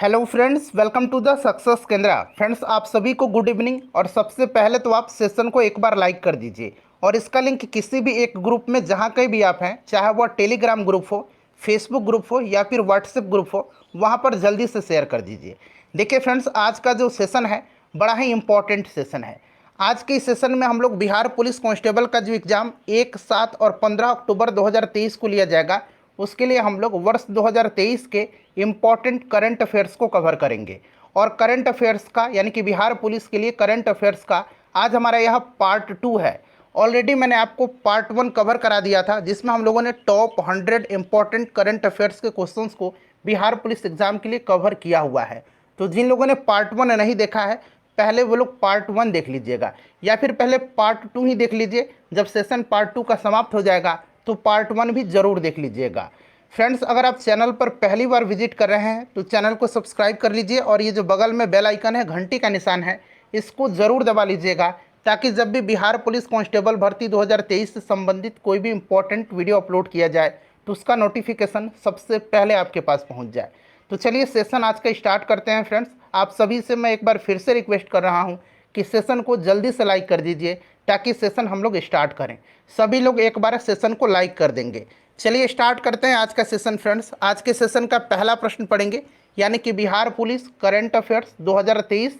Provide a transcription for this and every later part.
Hello friends, welcome to the success Kendra. Friends, आप सभी को गुड इवनिंग। और सबसे पहले तो आप सेशन को एक बार लाइक कर दीजिए और इसका लिंक किसी भी एक ग्रुप में जहाँ कहीं भी आप हैं, चाहे वह टेलीग्राम ग्रुप हो, फेसबुक ग्रुप हो या फिर व्हाट्सएप ग्रुप हो, वहाँ पर जल्दी से शेयर कर दीजिए। देखिए फ्रेंड्स, आज का जो सेशन है बड़ा ही इम्पॉर्टेंट सेशन है। आज के इस सेशन में हम लोग बिहार पुलिस कांस्टेबल का जो एग्ज़ाम 1, 7 और 15 अक्टूबर 2023 को लिया जाएगा, उसके लिए हम लोग वर्ष 2023 के इम्पॉर्टेंट करंट अफेयर्स को कवर करेंगे। और करंट अफेयर्स का यानी कि बिहार पुलिस के लिए करंट अफेयर्स का आज हमारा यह पार्ट 2 है। ऑलरेडी मैंने आपको पार्ट 1 कवर करा दिया था, जिसमें हम लोगों ने टॉप 100 इम्पॉर्टेंट करंट अफेयर्स के क्वेश्चंस को बिहार पुलिस एग्जाम के लिए कवर किया हुआ है। तो जिन लोगों ने पार्ट 1 नहीं देखा है, पहले वो लोग पार्ट 1 देख लीजिएगा, या फिर पहले पार्ट 2 ही देख लीजिए। जब सेशन पार्ट 2 का समाप्त हो जाएगा तो पार्ट 1 भी ज़रूर देख लीजिएगा। फ्रेंड्स, अगर आप चैनल पर पहली बार विजिट कर रहे हैं तो चैनल को सब्सक्राइब कर लीजिए और ये जो बगल में बेल आइकन है, घंटी का निशान है, इसको ज़रूर दबा लीजिएगा, ताकि जब भी बिहार पुलिस कांस्टेबल भर्ती 2023 से संबंधित कोई भी इंपॉर्टेंट वीडियो अपलोड किया जाए तो उसका नोटिफिकेशन सबसे पहले आपके पास पहुंच जाए। तो चलिए सेशन आज का स्टार्ट करते हैं। फ्रेंड्स, आप सभी से मैं एक बार फिर से रिक्वेस्ट कर रहा हूं कि सेशन को जल्दी से लाइक कर दीजिए, ताकि सेशन हम लोग स्टार्ट करें। सभी लोग एक बार सेशन को लाइक कर देंगे। चलिए स्टार्ट करते हैं आज का सेशन। फ्रेंड्स, आज के सेशन का पहला प्रश्न पढ़ेंगे, यानी कि Bihar police current affairs 2023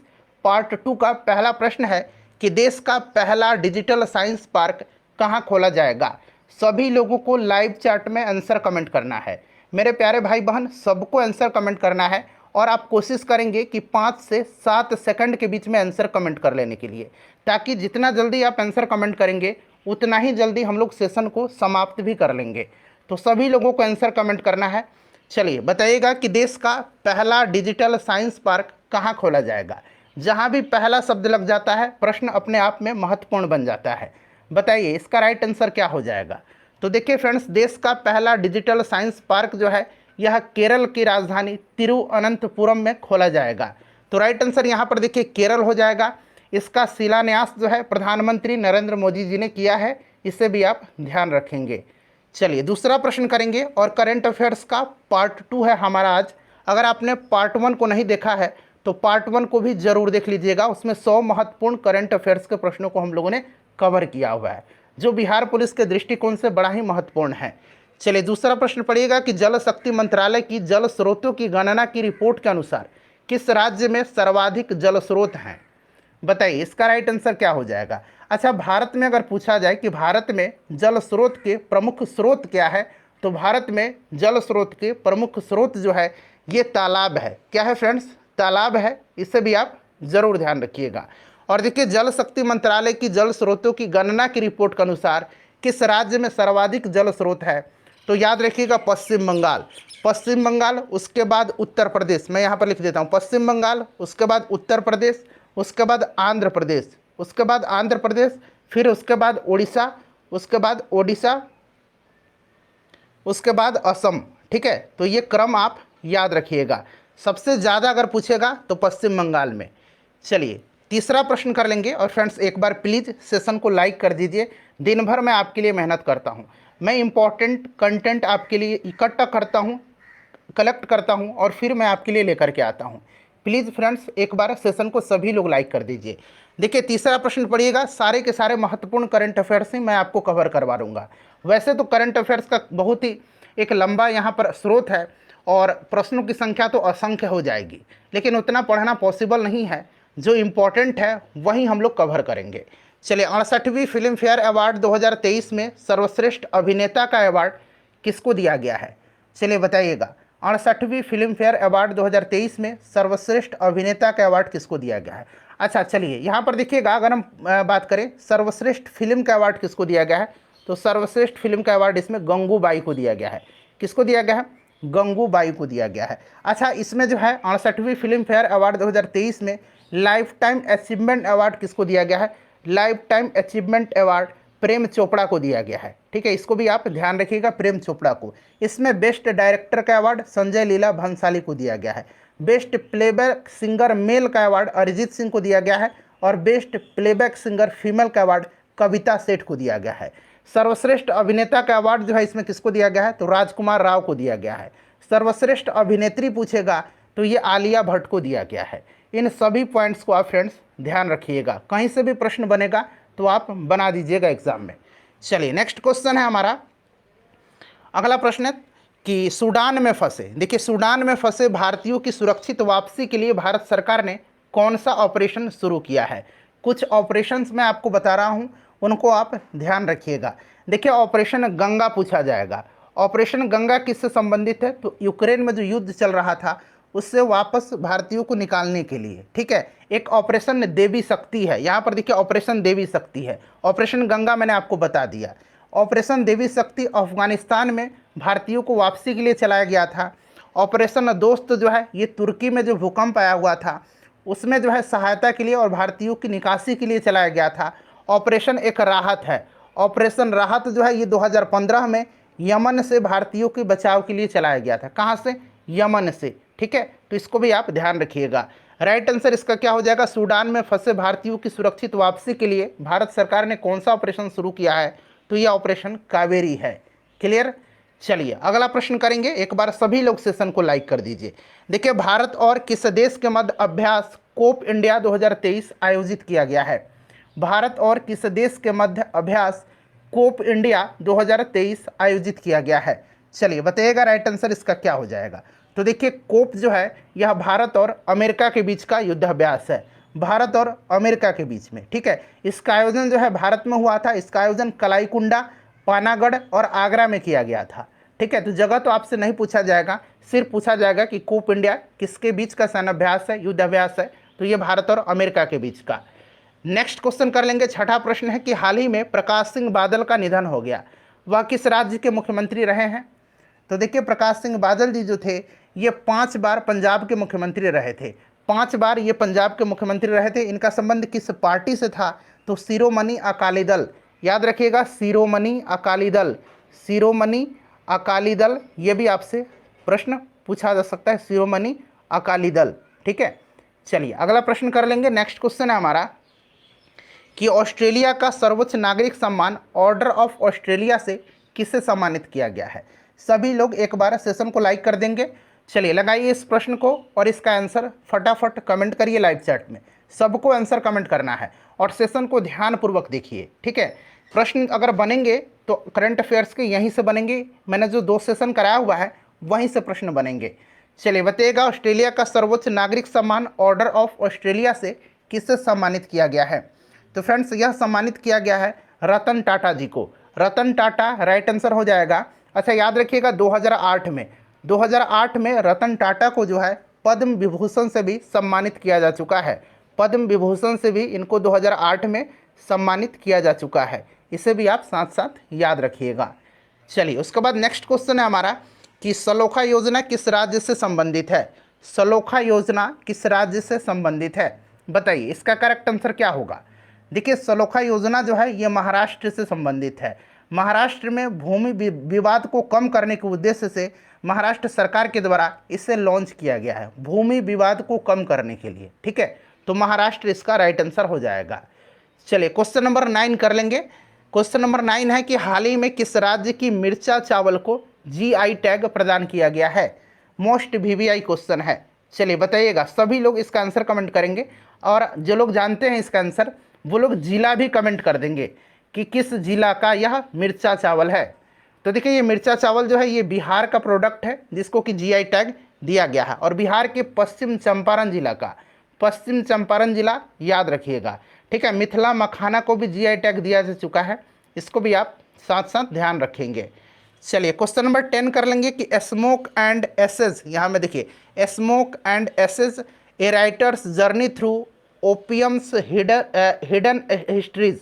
part 2 का पहला प्रश्न है कि देश का पहला डिजिटल साइंस पार्क कहाँ खोला जाएगा। सभी लोगों को लाइव चैट में आंसर कमेंट करना है। मेरे प्यारे भाई बहन, सबको आंसर कमेंट करना है और आप कोशिश करेंगे कि 5 से 7 सेकंड के बीच में आंसर कमेंट कर लेने के लिए, ताकि जितना जल्दी आप आंसर कमेंट करेंगे उतना ही जल्दी हम लोग सेशन को समाप्त भी कर लेंगे। तो सभी लोगों को आंसर कमेंट करना है। चलिए बताइएगा कि देश का पहला डिजिटल साइंस पार्क कहाँ खोला जाएगा। जहाँ भी पहला शब्द लग जाता है, प्रश्न अपने आप में महत्वपूर्ण बन जाता है। बताइए इसका राइट आंसर क्या हो जाएगा। तो देखिए फ्रेंड्स, देश का पहला डिजिटल साइंस पार्क जो है, यह केरल की राजधानी तिरुवनंतपुरम में खोला जाएगा। तो राइट आंसर यहाँ पर देखिए केरल हो जाएगा। इसका शिलान्यास जो है प्रधानमंत्री नरेंद्र मोदी जी ने किया है, इसे भी आप ध्यान रखेंगे। चलिए दूसरा प्रश्न करेंगे, और करंट अफेयर्स का पार्ट 2 है हमारा आज। अगर आपने पार्ट 1 को नहीं देखा है तो पार्ट 1 को भी जरूर देख लीजिएगा। उसमें 100 महत्वपूर्ण करंट अफेयर्स के प्रश्नों को हम लोगों ने कवर किया हुआ है, जो बिहार पुलिस के दृष्टिकोण से बड़ा ही महत्वपूर्ण है। चलिए दूसरा प्रश्न पढ़िएगा कि जल शक्ति मंत्रालय की जल स्रोतों की गणना की रिपोर्ट के अनुसार किस राज्य में सर्वाधिक जल स्रोत हैं। बताइए इसका राइट आंसर क्या हो जाएगा। अच्छा, भारत में अगर पूछा जाए कि भारत में जल स्रोत के प्रमुख स्रोत क्या है, तो भारत में जल स्रोत के प्रमुख स्रोत जो है ये तालाब है। क्या है फ्रेंड्स? तालाब है। इसे भी आप जरूर ध्यान रखिएगा। और देखिए, जल शक्ति मंत्रालय की जल स्रोतों की गणना की रिपोर्ट के अनुसार किस राज्य में सर्वाधिक जल स्रोत है, तो याद रखिएगा पश्चिम बंगाल। पश्चिम बंगाल, उसके बाद उत्तर प्रदेश। मैं यहाँ पर लिख देता हूँ पश्चिम बंगाल, उसके बाद उत्तर प्रदेश, उसके बाद आंध्र प्रदेश, उसके बाद आंध्र प्रदेश, फिर उसके बाद उड़ीसा, उसके बाद ओडिशा, उसके बाद असम। ठीक है, तो ये क्रम आप याद रखिएगा। सबसे ज़्यादा अगर पूछेगा तो पश्चिम बंगाल में। चलिए तीसरा प्रश्न कर लेंगे। और फ्रेंड्स, एक बार प्लीज़ सेशन को लाइक कर दीजिए। दिन भर मैं आपके लिए मेहनत करता हूँ, मैं इंपॉर्टेंट कंटेंट आपके लिए इकट्ठा करता हूँ, कलेक्ट करता हूँ और फिर मैं आपके लिए लेकर के आता हूँ। प्लीज़ फ्रेंड्स, एक बार सेशन को सभी लोग लाइक कर दीजिए। देखिए तीसरा प्रश्न पढ़िएगा। सारे के सारे महत्वपूर्ण करंट अफेयर्स ही मैं आपको कवर करवा दूंगा। वैसे तो करंट अफेयर्स का बहुत ही एक लंबा यहाँ पर स्रोत है और प्रश्नों की संख्या तो असंख्य हो जाएगी, लेकिन उतना पढ़ना पॉसिबल नहीं है। जो इम्पोर्टेंट है वही हम लोग कवर करेंगे। चलिए, 68वीं फिल्म फेयर अवार्ड 2023 में सर्वश्रेष्ठ अभिनेता का अवार्ड किसको दिया गया है। चलिए बताइएगा, 68वीं फिल्म फेयर अवार्ड 2023 में सर्वश्रेष्ठ अभिनेता का अवार्ड किसको दिया गया है। अच्छा चलिए यहाँ पर देखिएगा, अगर हम बात करें सर्वश्रेष्ठ फिल्म का अवार्ड किसको दिया गया है, तो सर्वश्रेष्ठ फिल्म का अवार्ड इसमें गंगूबाई को दिया गया है। किसको दिया गया है? गंगूबाई को दिया गया है। अच्छा, इसमें जो है 68वीं फिल्म फेयर अवार्ड 2023 में लाइफ टाइम अचीवमेंट अवार्ड किसको दिया गया है? Life time achievement award Prem Chopra को दिया गया है। ठीक है, इसको भी आप ध्यान रखिएगा, प्रेम चोपड़ा को। इसमें बेस्ट डायरेक्टर का अवार्ड संजय लीला भंसाली को दिया गया है। बेस्ट प्लेबैक सिंगर मेल का अवार्ड अरिजीत सिंह को दिया गया है और बेस्ट प्लेबैक सिंगर फीमेल का अवार्ड कविता सेठ को दिया गया है। सर्वश्रेष्ठ अभिनेता का अवार्ड जो है इसमें किसको दिया गया है, तो राजकुमार राव को दिया गया है। सर्वश्रेष्ठ अभिनेत्री पूछेगा तो ये आलिया भट्ट को दिया गया है। इन सभी पॉइंट्स को आप फ्रेंड्स ध्यान रखिएगा, कहीं से भी प्रश्न बनेगा तो आप बना दीजिएगा एग्जाम में। चलिए नेक्स्ट क्वेश्चन है हमारा, अगला प्रश्न है कि सूडान में फंसे, देखिए सूडान में फंसे भारतीयों की सुरक्षित वापसी के लिए भारत सरकार ने कौन सा ऑपरेशन शुरू किया है। कुछ ऑपरेशंस मैं आपको बता रहा हूं, उनको आप ध्यान रखिएगा। देखिए ऑपरेशन गंगा पूछा जाएगा। ऑपरेशन गंगा किससे संबंधित है, तो यूक्रेन में जो युद्ध चल रहा था उससे वापस भारतीयों को निकालने के लिए, ठीक है। एक ऑपरेशन देवी शक्ति है, यहाँ पर देखिए ऑपरेशन देवी शक्ति है। ऑपरेशन गंगा मैंने आपको बता दिया। ऑपरेशन देवी शक्ति अफगानिस्तान में भारतीयों को वापसी के लिए चलाया गया था। ऑपरेशन दोस्त जो है ये तुर्की में जो भूकंप आया हुआ था उसमें जो है सहायता के लिए और भारतीयों की निकासी के लिए चलाया गया था। ऑपरेशन एक राहत है। ऑपरेशन राहत जो है ये 2015 में यमन से भारतीयों के बचाव के लिए चलाया गया था। कहाँ से, यमन से, ठीक है। तो इसको भी आप ध्यान रखिएगा। राइट आंसर इसका क्या हो जाएगा, सूडान में फंसे भारतीयों की सुरक्षित वापसी के लिए भारत सरकार ने कौन सा ऑपरेशन शुरू किया है, तो यह ऑपरेशन कावेरी है। क्लियर। चलिए अगला प्रश्न करेंगे। एक बार सभी लोग सेशन को लाइक कर दीजिए। देखिए भारत और किस देश के मध्य अभ्यास कोप इंडिया 2023 आयोजित किया गया है। भारत और किस देश के मध्य अभ्यास कोप इंडिया 2023 आयोजित किया गया है। चलिए बताइएगा राइट आंसर इसका क्या हो जाएगा। तो देखिए कोप जो है यह भारत और अमेरिका के बीच का युद्धाभ्यास है, भारत और अमेरिका के बीच में, ठीक है। इसका आयोजन जो है भारत में हुआ था। इसका आयोजन कलाईकुंडा, पानागढ़ और आगरा में किया गया था, ठीक है। तो जगह तो आपसे नहीं पूछा जाएगा, सिर्फ पूछा जाएगा कि कोप इंडिया किसके बीच का सैन्याभ्यास है, युद्धाभ्यास है, तो ये भारत और अमेरिका के बीच का। नेक्स्ट क्वेश्चन कर लेंगे। छठा प्रश्न है कि हाल ही में प्रकाश सिंह बादल का निधन हो गया, वह किस राज्य के मुख्यमंत्री रहे हैं। तो देखिए प्रकाश सिंह बादल जी जो थे ये 5 बार पंजाब के मुख्यमंत्री रहे थे। 5 बार ये पंजाब के मुख्यमंत्री रहे थे। इनका संबंध किस पार्टी से था, तो शिरोमणि अकाली दल, याद रखिएगा शिरोमणि अकाली दल, शिरोमणि अकाली दल, ये भी आपसे प्रश्न पूछा जा सकता है, शिरोमणि अकाली दल, ठीक है। चलिए अगला प्रश्न कर लेंगे। नेक्स्ट क्वेश्चन है हमारा कि ऑस्ट्रेलिया का सर्वोच्च नागरिक सम्मान ऑर्डर ऑफ ऑस्ट्रेलिया से किसे सम्मानित किया गया है। सभी लोग एक बार सेशन को लाइक कर देंगे। चलिए लगाइए इस प्रश्न को और इसका आंसर फटाफट कमेंट करिए लाइव चैट में। सबको आंसर कमेंट करना है और सेशन को ध्यानपूर्वक देखिए, ठीक है। प्रश्न अगर बनेंगे तो करंट अफेयर्स के यहीं से बनेंगे। मैंने जो 2 सेशन कराया हुआ है वहीं से प्रश्न बनेंगे। चलिए बताइएगा ऑस्ट्रेलिया का सर्वोच्च नागरिक सम्मान ऑर्डर ऑफ ऑस्ट्रेलिया से किससे सम्मानित किया गया है। तो फ्रेंड्स यह सम्मानित किया गया है रतन टाटा जी को। रतन टाटा राइट आंसर हो जाएगा। अच्छा याद रखिएगा 2008 में रतन टाटा को जो है पद्म विभूषण से भी सम्मानित किया जा चुका है। पद्म विभूषण से भी इनको 2008 में सम्मानित किया जा चुका है। इसे भी आप साथ साथ याद रखिएगा। चलिए उसके बाद नेक्स्ट क्वेश्चन है हमारा कि सलोखा योजना किस राज्य से संबंधित है। सलोखा योजना किस राज्य से संबंधित है, बताइए इसका करेक्ट आंसर क्या होगा। देखिए सलोखा योजना जो है ये महाराष्ट्र से संबंधित है। महाराष्ट्र में भूमि विवाद को कम करने के उद्देश्य से महाराष्ट्र सरकार के द्वारा इसे लॉन्च किया गया है, भूमि विवाद को कम करने के लिए, ठीक है। तो महाराष्ट्र इसका राइट आंसर हो जाएगा। चलिए क्वेश्चन नंबर 9 कर लेंगे। क्वेश्चन नंबर 9 है कि हाल ही में किस राज्य की मिर्चा चावल को जीआई टैग प्रदान किया गया है। मोस्ट वीवीआई क्वेश्चन है। चलिए बताइएगा, सभी लोग इसका आंसर कमेंट करेंगे और जो लोग जानते हैं इसका आंसर वो लोग जिला भी कमेंट कर देंगे कि किस जिला का यह मिर्चा चावल है। तो देखिए ये मिर्चा चावल जो है ये बिहार का प्रोडक्ट है जिसको कि जीआई टैग दिया गया है और बिहार के पश्चिम चंपारण जिला का, पश्चिम चंपारण जिला याद रखिएगा, ठीक है। मिथिला मखाना को भी जीआई टैग दिया जा चुका है, इसको भी आप साथ साथ ध्यान रखेंगे। चलिए क्वेश्चन नंबर 10 कर लेंगे कि स्मोक एंड एसेज, यहाँ में देखिए smoke and ashes a writer's journey through opium's hidden histories.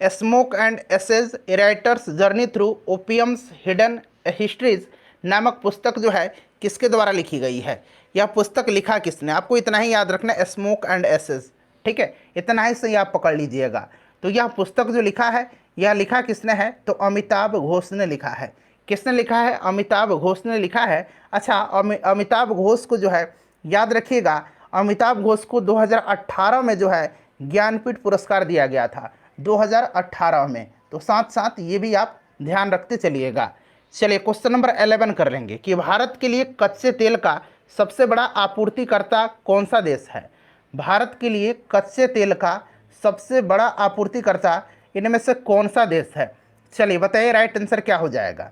Smoke and ashes a writer's journey through opium's hidden histories नामक पुस्तक जो है किसके द्वारा लिखी गई है। यह पुस्तक लिखा किसने, आपको इतना ही याद रखना है, स्मोक एंड एसेज, ठीक है। इतना ही सही आप पकड़ लीजिएगा। तो यह पुस्तक जो लिखा है यह लिखा किसने है, तो अमिताभ घोष ने लिखा है। किसने लिखा है, अमिताभ घोष ने लिखा है। अच्छा अमिताभ घोष को जो है याद रखिएगा, अमिताभ घोष को 2018 में जो है ज्ञानपीठ पुरस्कार दिया गया था, 2018 में। तो साथ साथ ये भी आप ध्यान रखते चलिएगा। चलिए क्वेश्चन नंबर 11 कर लेंगे कि भारत के लिए कच्चे तेल का सबसे बड़ा आपूर्तिकर्ता कौन सा देश है? भारत के लिए कच्चे तेल का सबसे बड़ा आपूर्तिकर्ता इनमें से कौन सा देश है? चलिए बताइए राइट आंसर क्या हो जाएगा।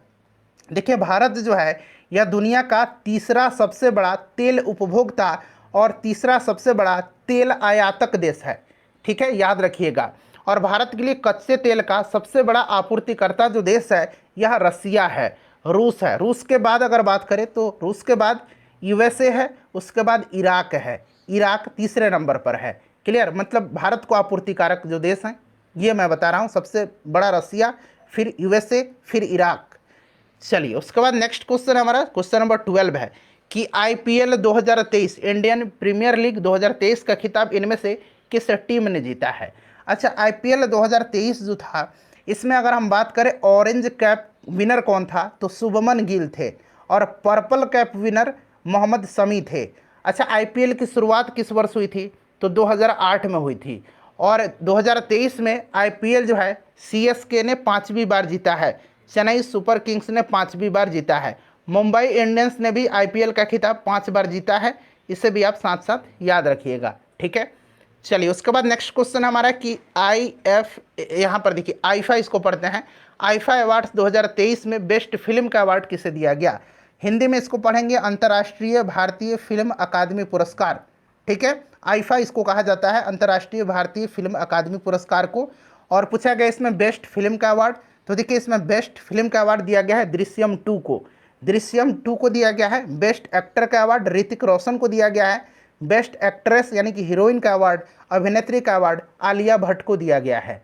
देखिए भारत जो है यह दुनिया का तीसरा सबसे बड़ा तेल उपभोक्ता और तीसरा सबसे बड़ा तेल आयातक देश है। ठीक है, याद रखिएगा। और भारत के लिए कच्चे तेल का सबसे बड़ा आपूर्तिकर्ता जो देश है यह रसिया है, रूस है। रूस के बाद अगर बात करें तो रूस के बाद यूएसए है, उसके बाद इराक है। इराक तीसरे नंबर पर है। क्लियर, मतलब भारत को आपूर्तिकारक जो देश हैं ये मैं बता रहा हूँ, सबसे बड़ा रसिया, फिर यूएसए, फिर इराक। चलिए उसके बाद नेक्स्ट क्वेश्चन हमारा क्वेश्चन नंबर 12 है कि आईपीएल 2023 इंडियन प्रीमियर लीग 2023 का खिताब इनमें से किस टीम ने जीता है? अच्छा, आईपीएल 2023 जो था इसमें अगर हम बात करें ऑरेंज कैप विनर कौन था तो शुभमन गिल थे, और purple cap winner Mohammed Shami थे। अच्छा, आईपीएल की शुरुआत किस वर्ष हुई थी तो 2008 में हुई थी, और 2023 में आईपीएल जो है सीएसके ने 5वीं बार जीता है, चेन्नई सुपर किंग्स ने 5वीं बार जीता है, मुंबई इंडियंस ने भी आईपीएल का खिताब 5 बार जीता है। इसे भी आप साथ साथ याद रखिएगा। ठीक है, चलिए उसके बाद नेक्स्ट क्वेश्चन हमारा कि यहाँ पर देखिए आईफा इसको पढ़ते हैं। आईफा अवार्ड्स 2023 में बेस्ट फिल्म का अवार्ड किसे दिया गया? हिंदी में इसको पढ़ेंगे अंतर्राष्ट्रीय भारतीय फिल्म अकादमी पुरस्कार। ठीक है, आईफा इसको कहा जाता है, अंतर्राष्ट्रीय भारतीय फिल्म अकादमी पुरस्कार को। और पूछा गया इसमें बेस्ट फिल्म का अवार्ड, तो देखिए इसमें बेस्ट फिल्म का अवार्ड दिया गया है दृश्यम 2 को। दृश्यम 2 को दिया गया है। बेस्ट एक्टर का अवार्ड ऋतिक रोशन को दिया गया है। बेस्ट एक्ट्रेस यानी कि हीरोइन का अवार्ड, अभिनेत्री का अवार्ड आलिया भट्ट को दिया गया है।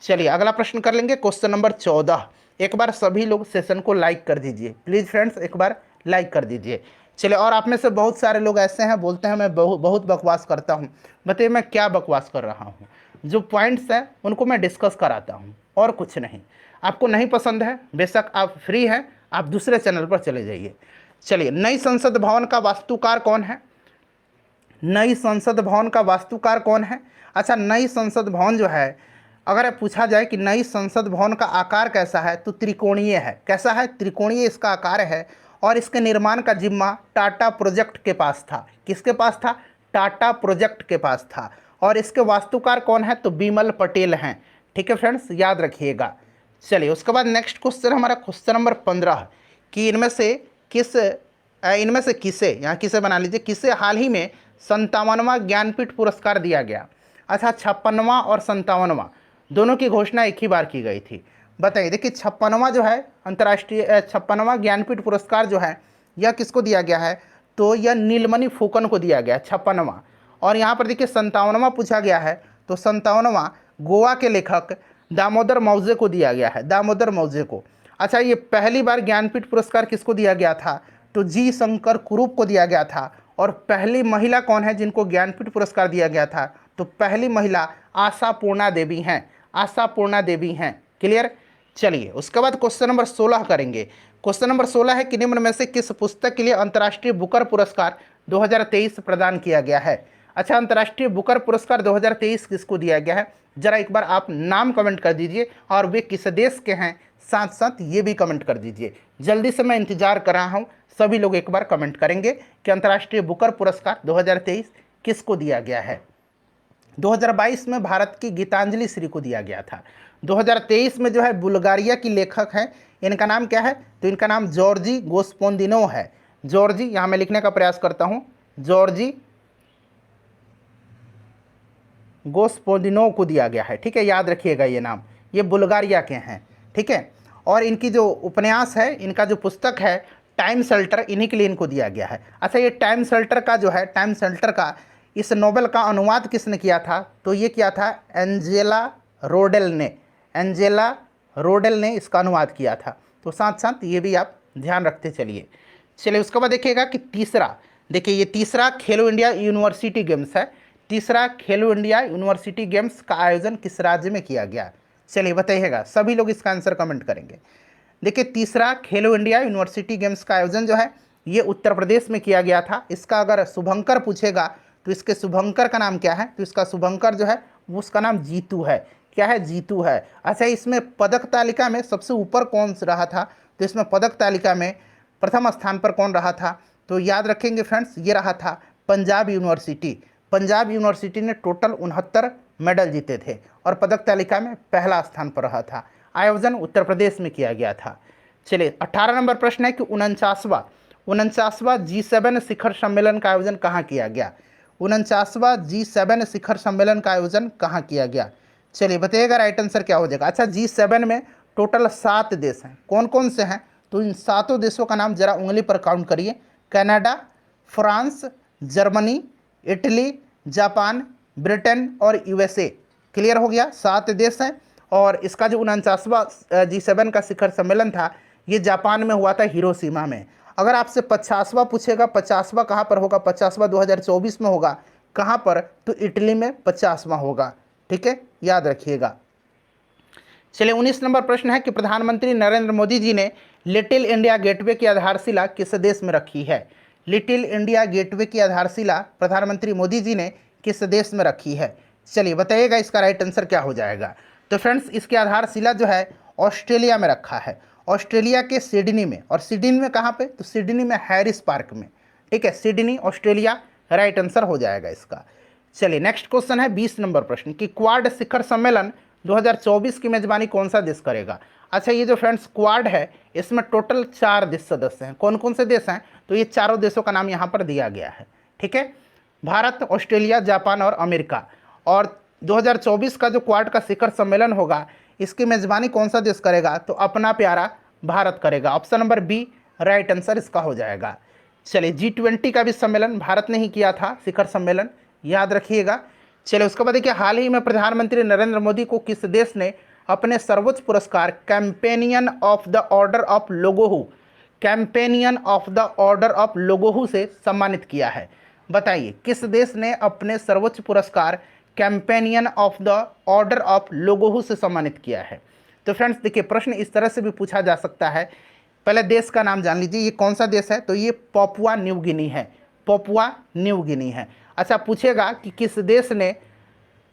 चलिए अगला प्रश्न कर लेंगे, क्वेश्चन नंबर 14। एक बार सभी लोग सेशन को लाइक कर दीजिए प्लीज़ फ्रेंड्स, एक बार लाइक कर दीजिए। चलिए, और आप में से बहुत सारे लोग ऐसे हैं बोलते हैं मैं बहुत बकवास करता हूँ। बताइए मैं क्या बकवास कर रहा हूँ? जो पॉइंट्स हैं उनको मैं डिस्कस कराता हूँ और कुछ नहीं। आपको नहीं पसंद है बेशक आप फ्री हैं, आप दूसरे चैनल पर चले जाइए। चलिए, नई संसद भवन का वास्तुकार कौन है? नई संसद भवन का वास्तुकार कौन है? अच्छा, नई संसद भवन जो है अगर पूछा जाए कि नई संसद भवन का आकार कैसा है तो त्रिकोणीय है। कैसा है? त्रिकोणीय इसका आकार है, और इसके निर्माण का जिम्मा टाटा प्रोजेक्ट के पास था। किसके पास था? टाटा प्रोजेक्ट के पास था। और इसके वास्तुकार कौन है तो बिमल पटेल हैं। ठीक है फ्रेंड्स, याद रखिएगा। चलिए उसके बाद नेक्स्ट क्वेश्चन हमारा क्वेश्चन नंबर 15 कि इनमें से किसे, यहाँ किसे बना लीजिए, किसे हाल ही में 57वां ज्ञानपीठ पुरस्कार दिया गया? अच्छा, 56वां और 57वां दोनों की घोषणा एक ही बार की गई थी। बताइए, देखिए 56वां जो है अंतर्राष्ट्रीय 56वां ज्ञानपीठ पुरस्कार जो है यह किसको दिया गया है तो यह नीलमणि फुकन को दिया गया है 56वां। और यहाँ पर देखिए 57वां पूछा गया है तो 57वां गोवा के लेखक दामोदर मौजे को दिया गया है, दामोदर मौजे को। अच्छा, ये पहली बार ज्ञानपीठ पुरस्कार किसको दिया गया था तो जी शंकर कुरूप को दिया गया था। और पहली महिला कौन है जिनको ज्ञानपीठ पुरस्कार दिया गया था तो पहली महिला आशा पूर्णा देवी हैं, आशा पूर्णा देवी हैं। क्लियर। चलिए उसके बाद क्वेश्चन नंबर 16 करेंगे। क्वेश्चन नंबर 16 है कि निम्न में से किस पुस्तक के लिए अंतर्राष्ट्रीय बुकर पुरस्कार 2023 प्रदान किया गया है? अच्छा, अंतर्राष्ट्रीय बुकर पुरस्कार 2023 किसको दिया गया है? जरा एक बार आप नाम कमेंट कर दीजिए और वे किस देश के हैं, साथ साथ ये भी कमेंट कर दीजिए। जल्दी से मैं इंतजार कर रहा हूँ, सभी लोग एक बार कमेंट करेंगे कि अंतर्राष्ट्रीय बुकर पुरस्कार 2023 किसको दिया गया है। 2022 में भारत की गीतांजलि श्री को दिया गया था। 2023 में जो है बुल्गारिया की लेखक हैं, इनका नाम क्या है तो इनका नाम जॉर्जी गोस्पोंदिनो है। जॉर्जी, यहाँ मैं लिखने का प्रयास करता हूँ, जॉर्जी गोस्पोंदिनो को दिया गया है। ठीक है, याद रखिएगा ये नाम, ये बुल्गारिया के हैं। ठीक है, और इनकी जो उपन्यास है, इनका जो पुस्तक है टाइम शेल्टर, इन्हीं के लिए इनको दिया गया है। अच्छा, ये टाइम शेल्टर का जो है, टाइम शेल्टर का इस नोवेल का अनुवाद किसने किया था तो ये किया था एंजेला रोडेल ने, एंजेला रोडेल ने इसका अनुवाद किया था। तो साथ साथ ये भी आप ध्यान रखते चलिए। चलिए उसके बाद देखिएगा कि तीसरा, देखिए ये तीसरा खेलो इंडिया यूनिवर्सिटी गेम्स है। तीसरा खेलो इंडिया यूनिवर्सिटी गेम्स का आयोजन किस राज्य में किया गया? चलिए बताइएगा, सभी लोग इसका आंसर कमेंट करेंगे। देखिए तीसरा खेलो इंडिया यूनिवर्सिटी गेम्स का आयोजन जो है ये उत्तर प्रदेश में किया गया था। इसका अगर शुभंकर पूछेगा तो इसके शुभंकर का नाम क्या है तो इसका शुभंकर जो है वो उसका नाम जीतू है। क्या है? जीतू है। अच्छा, इसमें पदक तालिका में सबसे ऊपर कौन रहा था तो इसमें पदक तालिका में प्रथम स्थान पर कौन रहा था तो याद रखेंगे फ्रेंड्स, ये रहा था पंजाब यूनिवर्सिटी। पंजाब यूनिवर्सिटी ने टोटल 69 मेडल जीते थे और पदक तालिका में पहला स्थान पर रहा था। आयोजन उत्तर प्रदेश में किया गया था। चलिए 18 नंबर प्रश्न है कि 49वां G7 शिखर सम्मेलन का आयोजन कहाँ किया गया। 49वां G7 शिखर सम्मेलन का आयोजन कहाँ किया गया, चलिए बताइएगा राइट आंसर क्या हो जाएगा। अच्छा, G7 में टोटल 7 देश हैं, कौन कौन से हैं, तो इन 7 देशों का नाम जरा उंगली पर काउंट करिए। Canada, France, Germany, Italy, Japan, Britain और यूएसए। क्लियर हो गया, 7 देश हैं। और इसका जो 49वां G7 का शिखर सम्मेलन था ये जापान में हुआ था, हिरोशिमा में। अगर आपसे 50वां पूछेगा, 50वां कहाँ पर होगा, 50वां 2024 में होगा, कहाँ पर, तो इटली में 50वां होगा। ठीक है, याद रखिएगा। चलिए 19 नंबर प्रश्न है कि प्रधानमंत्री नरेंद्र मोदी जी ने लिटिल इंडिया गेटवे की आधारशिला किस देश में रखी है। लिटिल इंडिया गेटवे की आधारशिला प्रधानमंत्री मोदी जी ने किस देश में रखी है, चलिए बताइएगा इसका राइट आंसर क्या हो जाएगा। तो फ्रेंड्स, इसकी आधारशिला जो है ऑस्ट्रेलिया में रखा है, ऑस्ट्रेलिया के सिडनी में। और सिडनी में कहाँ पे, तो सिडनी में हैरिस पार्क में। ठीक है, सिडनी ऑस्ट्रेलिया राइट आंसर हो जाएगा इसका। चलिए नेक्स्ट क्वेश्चन है 20 नंबर प्रश्न कि क्वाड शिखर सम्मेलन 2024 की मेजबानी कौन सा देश करेगा। अच्छा, ये जो फ्रेंड्स क्वाड है इसमें टोटल 4 देश सदस्य हैं, कौन कौन से देश हैं, तो ये चारों देशों का नाम यहाँ पर दिया गया है। ठीक है, भारत, ऑस्ट्रेलिया, जापान और अमेरिका। और 2024 का जो क्वाड का शिखर सम्मेलन होगा इसकी मेजबानी कौन सा देश करेगा, तो अपना प्यारा भारत करेगा। Option number B right answer इसका हो जाएगा। चलिए G20 का भी सम्मेलन भारत ने ही किया था, शिखर सम्मेलन, याद रखिएगा। चलिए उसके बाद देखिए, हाल ही में प्रधानमंत्री नरेंद्र मोदी को किस देश ने अपने सर्वोच्च पुरस्कार companion of the Order of लोगोहू, companion of the Order of लोगोहू से सम्मानित किया है। बताइए किस देश ने अपने सर्वोच्च पुरस्कार companion of the Order of लोगोहू से सम्मानित किया है। तो फ्रेंड्स देखिए, प्रश्न इस तरह से भी पूछा जा सकता है। पहले देश का नाम जान लीजिए, ये कौन सा देश है, तो ये पापुआ न्यू गिनी है, पापुआ न्यू गिनी है। अच्छा, पूछेगा कि किस देश ने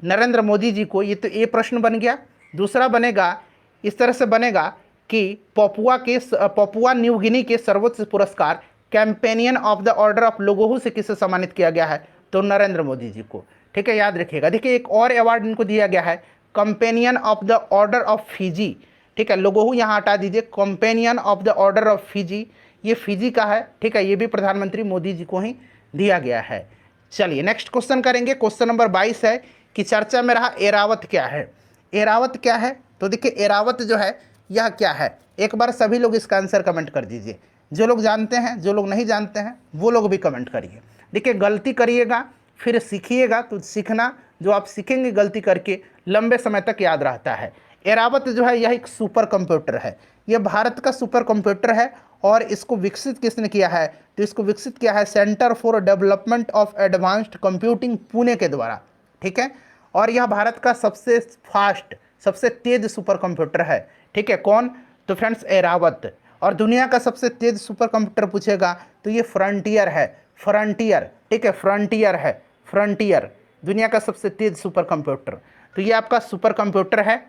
नरेंद्र मोदी जी को, ये तो ये प्रश्न बन गया। दूसरा बनेगा, इस तरह से बनेगा कि पापुआ न्यू गिनी के सर्वोच्च पुरस्कार companion of the Order of लोगोहू से किसे सम्मानित किया गया है, तो नरेंद्र मोदी जी को। ठीक है, याद रखिएगा। देखिए एक और अवार्ड इनको दिया गया है, companion of the Order of Fiji. ठीक है, लोगोहू यहाँ हटा दीजिए, companion of the Order of Fiji, ये फिजी का है। ठीक है, ये भी प्रधानमंत्री मोदी जी को ही दिया गया है। चलिए नेक्स्ट क्वेश्चन करेंगे, क्वेश्चन नंबर 22 है कि चर्चा में रहा एरावत क्या है। एरावत क्या है, तो देखिए एरावत जो है यह क्या है, एक बार सभी लोग इसका आंसर कमेंट कर दीजिए। जो लोग जानते हैं, जो लोग नहीं जानते हैं वो लोग भी कमेंट करिए। देखिए गलती करिएगा फिर सीखिएगा, तो सीखना, जो आप सीखेंगे गलती करके लंबे समय तक याद रहता है। एरावत जो है यह एक सुपर कंप्यूटर है, यह भारत का सुपर कंप्यूटर है। और इसको विकसित किसने किया है, तो इसको विकसित किया है centre for development of advanced computing Pune के द्वारा। ठीक है, और यह भारत का सबसे फास्ट, सबसे तेज सुपर कंप्यूटर है। ठीक है, कौन, तो फ्रेंड्स एरावत। और दुनिया का सबसे तेज सुपर कंप्यूटर पूछेगा तो ये फ्रंटियर है, फ्रंटियर। ठीक है, फ्रंटियर है, फ्रंटियर दुनिया का सबसे तेज सुपर कंप्यूटर। तो ये आपका सुपर कंप्यूटर है।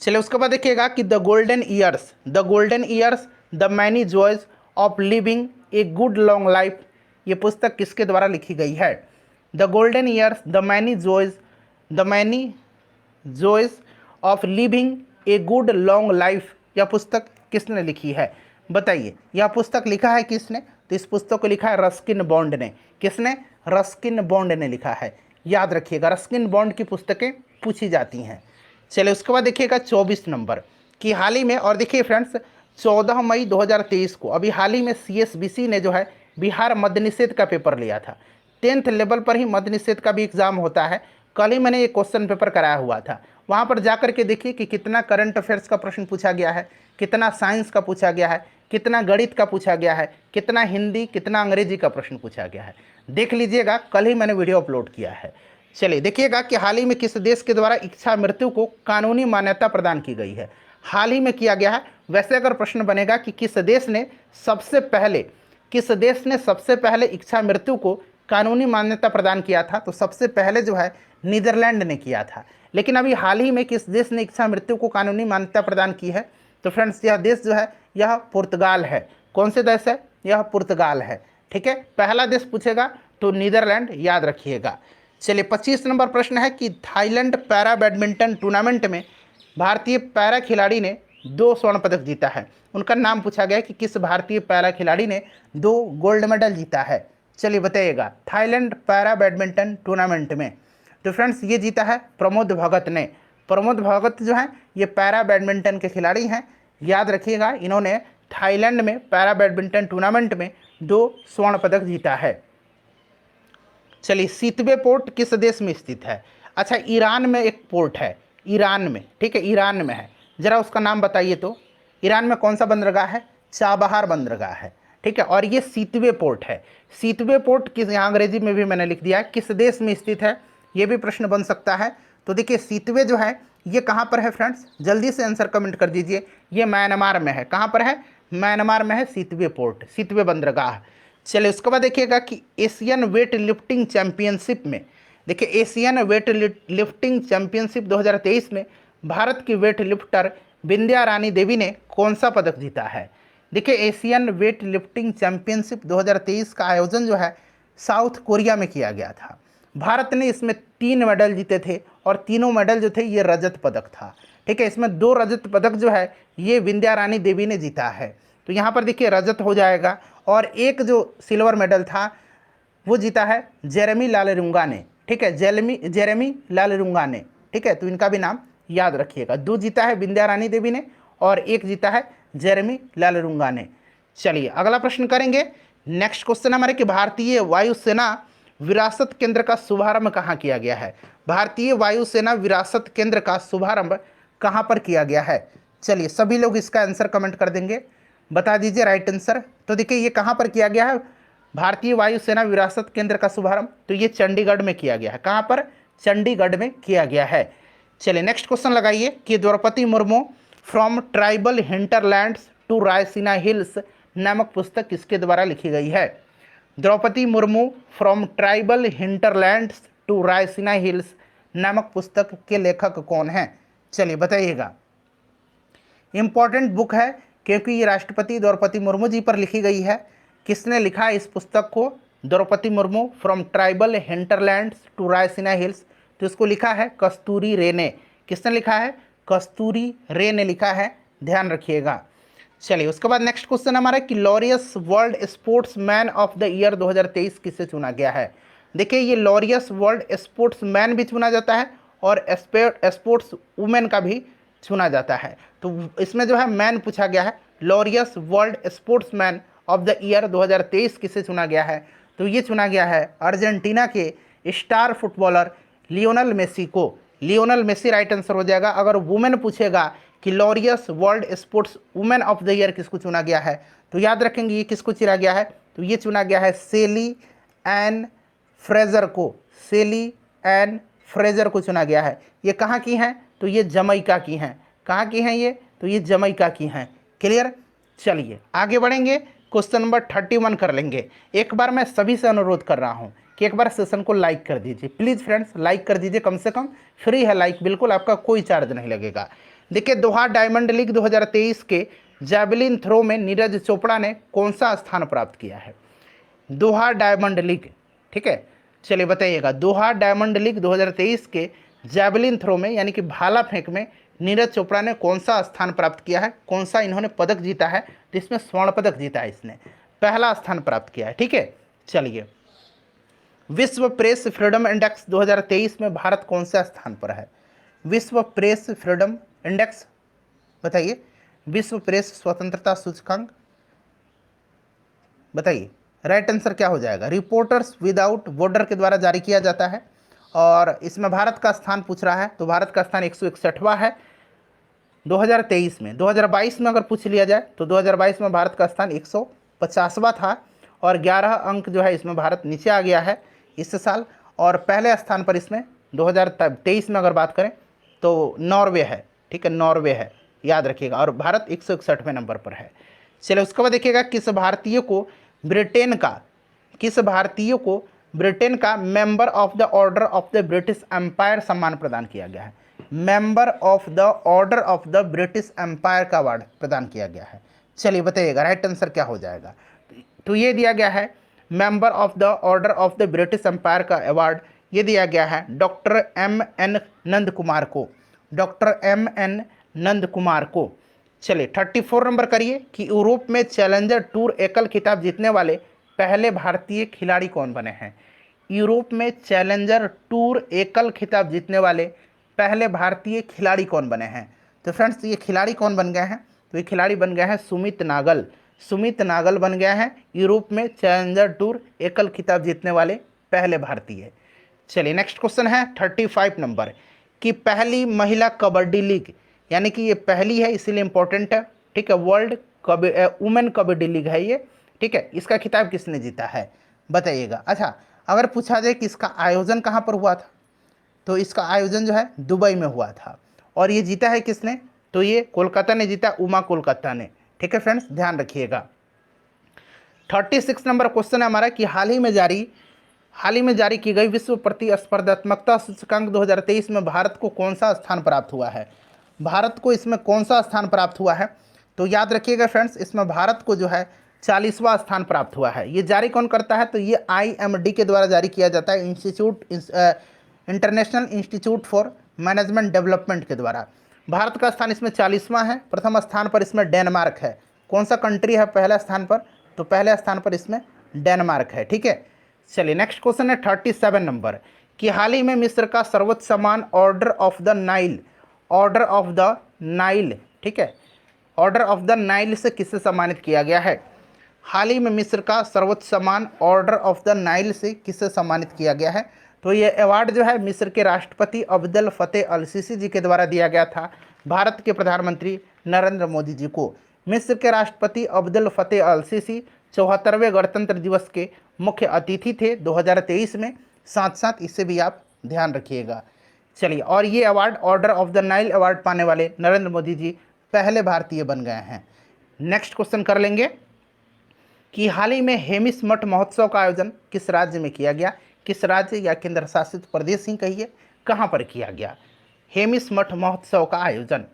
चलिए उसके बाद देखिएगा कि the golden years the many joys of living a good long life, ये पुस्तक किसके द्वारा लिखी गई है। The golden years the many joys of living a good long life, यह पुस्तक किसने लिखी है, बताइए। यह पुस्तक लिखा है किसने, तो इस पुस्तक को लिखा है रस्किन बॉन्ड ने। किसने, रस्किन बॉन्ड ने लिखा है। याद रखिएगा, रस्किन बॉन्ड की पुस्तकें पूछी जाती हैं। चलिए उसके बाद देखिएगा 24 नंबर कि हाल ही में, और देखिए फ्रेंड्स 14 मई 2023 को अभी हाल ही में CSBC ने जो है बिहार मद्य निषेध का पेपर लिया था। 10th लेवल पर ही मद्य निषेध का भी एग्जाम होता है। कल ही मैंने ये क्वेश्चन पेपर कराया हुआ था, वहाँ पर जा कर के देखिए कि कितना करंट अफेयर्स का प्रश्न पूछा गया है, कितना साइंस का पूछा गया है, कितना गणित का पूछा गया है, कितना हिंदी, कितना अंग्रेजी का प्रश्न पूछा गया है। देख लीजिएगा, कल ही मैंने वीडियो अपलोड किया है। चलिए देखिएगा कि हाल ही में किस देश के द्वारा इच्छा मृत्यु को कानूनी मान्यता प्रदान की गई है। हाल ही में किया गया है। वैसे अगर प्रश्न बनेगा कि किस देश ने सबसे पहले इच्छा मृत्यु को कानूनी मान्यता प्रदान किया था, तो सबसे पहले जो है नीदरलैंड ने किया था। लेकिन अभी हाल ही में किस देश ने इच्छा मृत्यु को कानूनी मान्यता प्रदान की है, तो फ्रेंड्स यह देश जो है यह पुर्तगाल है। कौन से देश है, यह पुर्तगाल है। ठीक है, पहला देश पूछेगा तो नीदरलैंड याद रखिएगा। चलिए 25 नंबर प्रश्न है कि थाईलैंड पैरा बैडमिंटन टूर्नामेंट में भारतीय पैरा खिलाड़ी ने 2 स्वर्ण पदक जीता है। उनका नाम पूछा गया कि किस भारतीय पैरा खिलाड़ी ने 2 गोल्ड मेडल जीता है। चलिए बताइएगा, थाईलैंड पैरा बैडमिंटन टूर्नामेंट में तो फ्रेंड्स ये जीता है प्रमोद भगत ने। प्रमोद भगत जो हैं ये पैरा बैडमिंटन के खिलाड़ी हैं, याद रखिएगा। इन्होंने थाईलैंड में पैरा बैडमिंटन टूर्नामेंट में 2 स्वर्ण पदक जीता है। चलिए सितवे पोर्ट किस देश में स्थित है? अच्छा, ईरान में एक पोर्ट है, ईरान में। ठीक है, ईरान में है, जरा उसका नाम बताइए तो। ईरान में कौन सा बंदरगाह है? चाबहार बंदरगाह है। ठीक है, और ये सितवे पोर्ट है। सितवे पोर्ट किस, यहाँ अंग्रेजी में भी मैंने लिख दिया है, किस देश में स्थित है, ये भी प्रश्न बन सकता है। तो देखिए सितवे जो है ये कहाँ पर है फ्रेंड्स, जल्दी से आंसर कमेंट कर दीजिए। ये म्यांमार में है। कहाँ पर है? म्यांमार में है सितवे पोर्ट, सितवे बंदरगाह। चलिए उसके बाद देखिएगा कि एशियन वेट लिफ्टिंग चैंपियनशिप में, देखिए एशियन वेट लिफ्टिंग चैंपियनशिप 2023 में भारत की वेट लिफ्टर विंध्या रानी देवी ने कौन सा पदक जीता है? देखिए एशियन वेट लिफ्टिंग चैंपियनशिप 2023 का आयोजन जो है साउथ कोरिया में किया गया था। भारत ने इसमें 3 मेडल जीते थे और तीनों मेडल जो थे ये रजत पदक था। ठीक है, इसमें 2 रजत पदक जो है ये विंध्या रानी देवी ने जीता है। तो यहाँ पर देखिए रजत हो जाएगा। और एक जो सिल्वर मेडल था वो जीता है जेरेमी लालरुंगा ने। ठीक है, जेरेमी लालरुंगा ने। ठीक है, तो इनका भी नाम याद रखिएगा। 2 जीता है विंध्या रानी देवी ने और 1 जीता है जेरेमी लालरुंगा ने। चलिए अगला प्रश्न करेंगे। नेक्स्ट क्वेश्चन हमारे कि भारतीय वायुसेना विरासत केंद्र का शुभारंभ कहाँ किया गया है? भारतीय वायुसेना विरासत केंद्र का शुभारंभ कहाँ पर किया गया है? चलिए सभी लोग इसका आंसर कमेंट कर देंगे, बता दीजिए राइट आंसर। तो देखिए ये कहाँ पर किया गया है भारतीय वायुसेना विरासत केंद्र का शुभारंभ? तो ये चंडीगढ़ में किया गया है। कहाँ पर? चंडीगढ़ में किया गया है। चलिए नेक्स्ट क्वेश्चन लगाइए कि Draupadi Murmu from tribal hinterlands to Raisina Hills नामक पुस्तक किसके द्वारा लिखी गई है? Draupadi Murmu from tribal hinterlands to Raisina Hills नामक पुस्तक के लेखक कौन हैं? चलिए बताइएगा। इंपॉर्टेंट बुक है क्योंकि ये राष्ट्रपति द्रौपदी मुर्मू जी पर लिखी गई है। किसने लिखा है इस पुस्तक को? Draupadi Murmu from tribal hinterlands to Raisina Hills. तो इसको लिखा है कस्तूरी रे ने। किसने लिखा है? कस्तूरी रे ने लिखा है, ध्यान रखिएगा। चलिए उसके बाद नेक्स्ट क्वेश्चन हमारा कि Laureus world sports man of the year 2023 किसे चुना गया है? देखिए ये लॉरियस वर्ल्ड स्पोर्ट्स मैन भी चुना जाता है और स्पोर्ट्स वुमेन का भी चुना जाता है। तो इसमें जो है मैन पूछा गया है। Laureus world sports man of the year 2023 किसे चुना गया है? तो ये चुना गया है अर्जेंटीना के स्टार फुटबॉलर लियोनल मेसी को। लियोनल मेसी राइट आंसर हो जाएगा। अगर वुमेन पूछेगा कि Laureus world sports women of the year किसको चुना गया है, तो याद रखेंगे ये किसको चुना गया है? तो ये चुना गया है सेली एन फ्रेजर को। सेली एन फ्रेजर को चुना गया है। ये कहाँ की हैं? तो ये जमैका की हैं। कहाँ की हैं ये? तो ये जमैका की हैं। क्लियर? चलिए आगे बढ़ेंगे, क्वेश्चन नंबर 31 कर लेंगे। एक बार मैं सभी से अनुरोध कर रहा हूँ कि एक बार सेशन को लाइक कर दीजिए प्लीज़ फ्रेंड्स, लाइक कर दीजिए कम से कम, फ्री है लाइक, बिल्कुल आपका कोई चार्ज नहीं लगेगा। देखिए दोहा डायमंड लीग 2023 के जैवलिन थ्रो में नीरज चोपड़ा ने कौन सा स्थान प्राप्त किया है? दोहा डायमंड लीग, ठीक है, चलिए बताइएगा। दोहा डायमंड लीग 2023 के जैवलिन थ्रो में यानी कि भाला फेंक में नीरज चोपड़ा ने कौन सा स्थान प्राप्त किया है? कौन सा इन्होंने पदक जीता है? तो इसमें स्वर्ण पदक जीता है, इसने पहला स्थान प्राप्त किया है। ठीक है, चलिए विश्व प्रेस फ्रीडम इंडेक्स 2023 में भारत कौन सा स्थान पर है? विश्व प्रेस फ्रीडम इंडेक्स बताइए, विश्व प्रेस स्वतंत्रता सूचकांक बताइए, राइट आंसर क्या हो जाएगा? रिपोर्टर्स विदाउट बॉर्डर के द्वारा जारी किया जाता है और इसमें भारत का स्थान पूछ रहा है, तो भारत का स्थान 161वां है 2023 में। 2022 में अगर पूछ लिया जाए तो 2022 में भारत का स्थान 150वां था और 11 अंक जो है इसमें भारत नीचे आ गया है इस साल। और पहले स्थान पर इसमें 2023 में अगर बात करें तो नॉर्वे है। ठीक है, नॉर्वे है, याद रखिएगा। और भारत 161वें नंबर पर है। चलिए उसके बाद देखिएगा किस भारतीय को ब्रिटेन का member of the Order of the British Empire सम्मान प्रदान किया गया है? Member of the Order of the British Empire का अवार्ड प्रदान किया गया है। चलिए बताइएगा राइट आंसर क्या हो जाएगा? तो ये दिया गया है member of the Order of the British Empire का अवार्ड, ये दिया गया है doctor M N Nand Kumar को, doctor M N Nand Kumar को। चलिए 34 नंबर करिए कि यूरोप में चैलेंजर टूर एकल खिताब जीतने वाले पहले भारतीय खिलाड़ी कौन बने हैं। यूरोप में चैलेंजर टूर एकल खिताब जीतने वाले पहले भारतीय खिलाड़ी कौन बने हैं। तो फ्रेंड्स ये खिलाड़ी कौन बन गए हैं, तो ये खिलाड़ी बन गए हैं सुमित नागल, सुमित नागल बन गया है यूरोप में चैलेंजर टूर एकल खिताब जीतने वाले पहले भारतीय। चलिए नेक्स्ट क्वेश्चन है 35 नंबर कि पहली महिला कबड्डी लीग, यानी कि ये पहली है इसीलिए इंपॉर्टेंट है, ठीक है, वर्ल्ड वुमेन कबड्डी लीग है ये, ठीक है, इसका खिताब किसने जीता है बताइएगा। अच्छा अगर पूछा जाए कि इसका आयोजन कहाँ पर हुआ था, तो इसका आयोजन जो है दुबई में हुआ था, और ये जीता है किसने, तो ये कोलकाता ने जीता, उमा कोलकाता ने, ठीक है फ्रेंड्स ध्यान रखिएगा। 36 नंबर क्वेश्चन है हमारा कि हाल ही में जारी की गई विश्व प्रतिस्पर्धात्मकता सूचकांक 2023 में भारत को कौन सा स्थान प्राप्त हुआ है। भारत को इसमें कौन सा स्थान प्राप्त हुआ है, तो याद रखिएगा फ्रेंड्स इसमें भारत को जो है 40वां स्थान प्राप्त हुआ है। ये जारी कौन करता है, तो ये IMD के द्वारा जारी किया जाता है, international institute for management development के द्वारा। भारत का स्थान इसमें 40वां है, प्रथम स्थान पर इसमें डेनमार्क है। कौन सा कंट्री है पहले स्थान पर, तो पहले स्थान पर इसमें डेनमार्क है, ठीक है। चलिए नेक्स्ट क्वेश्चन है 37 नंबर कि हाल ही में मिस्र का सर्वोच्च सम्मान order of the Nile, order of the Nile, ठीक है, ऑर्डर ऑफ द नाइल से किससे सम्मानित किया गया है। हाल ही में मिस्र का सर्वोच्च सम्मान ऑर्डर ऑफ द नाइल से किससे सम्मानित किया गया है, तो ये अवार्ड जो है मिस्र के राष्ट्रपति अब्देल फतेह अल सीसी जी के द्वारा दिया गया था भारत के प्रधानमंत्री नरेंद्र मोदी जी को। मिस्र के राष्ट्रपति अब्देल फतेह अल सीसी 74वें गणतंत्र दिवस के मुख्य अतिथि थे 2023 में, साथ साथ इससे भी आप ध्यान रखिएगा। चलिए और ये award order of the Nile award पाने वाले नरेंद्र मोदी जी पहले भारतीय बन गए हैं। नेक्स्ट क्वेश्चन कर लेंगे कि हाल ही में हेमिस मठ महोत्सव का आयोजन किस राज्य में किया गया, किस राज्य या केंद्र शासित प्रदेश ही कहिए, कहाँ पर किया गया हेमिस मठ महोत्सव का आयोजन।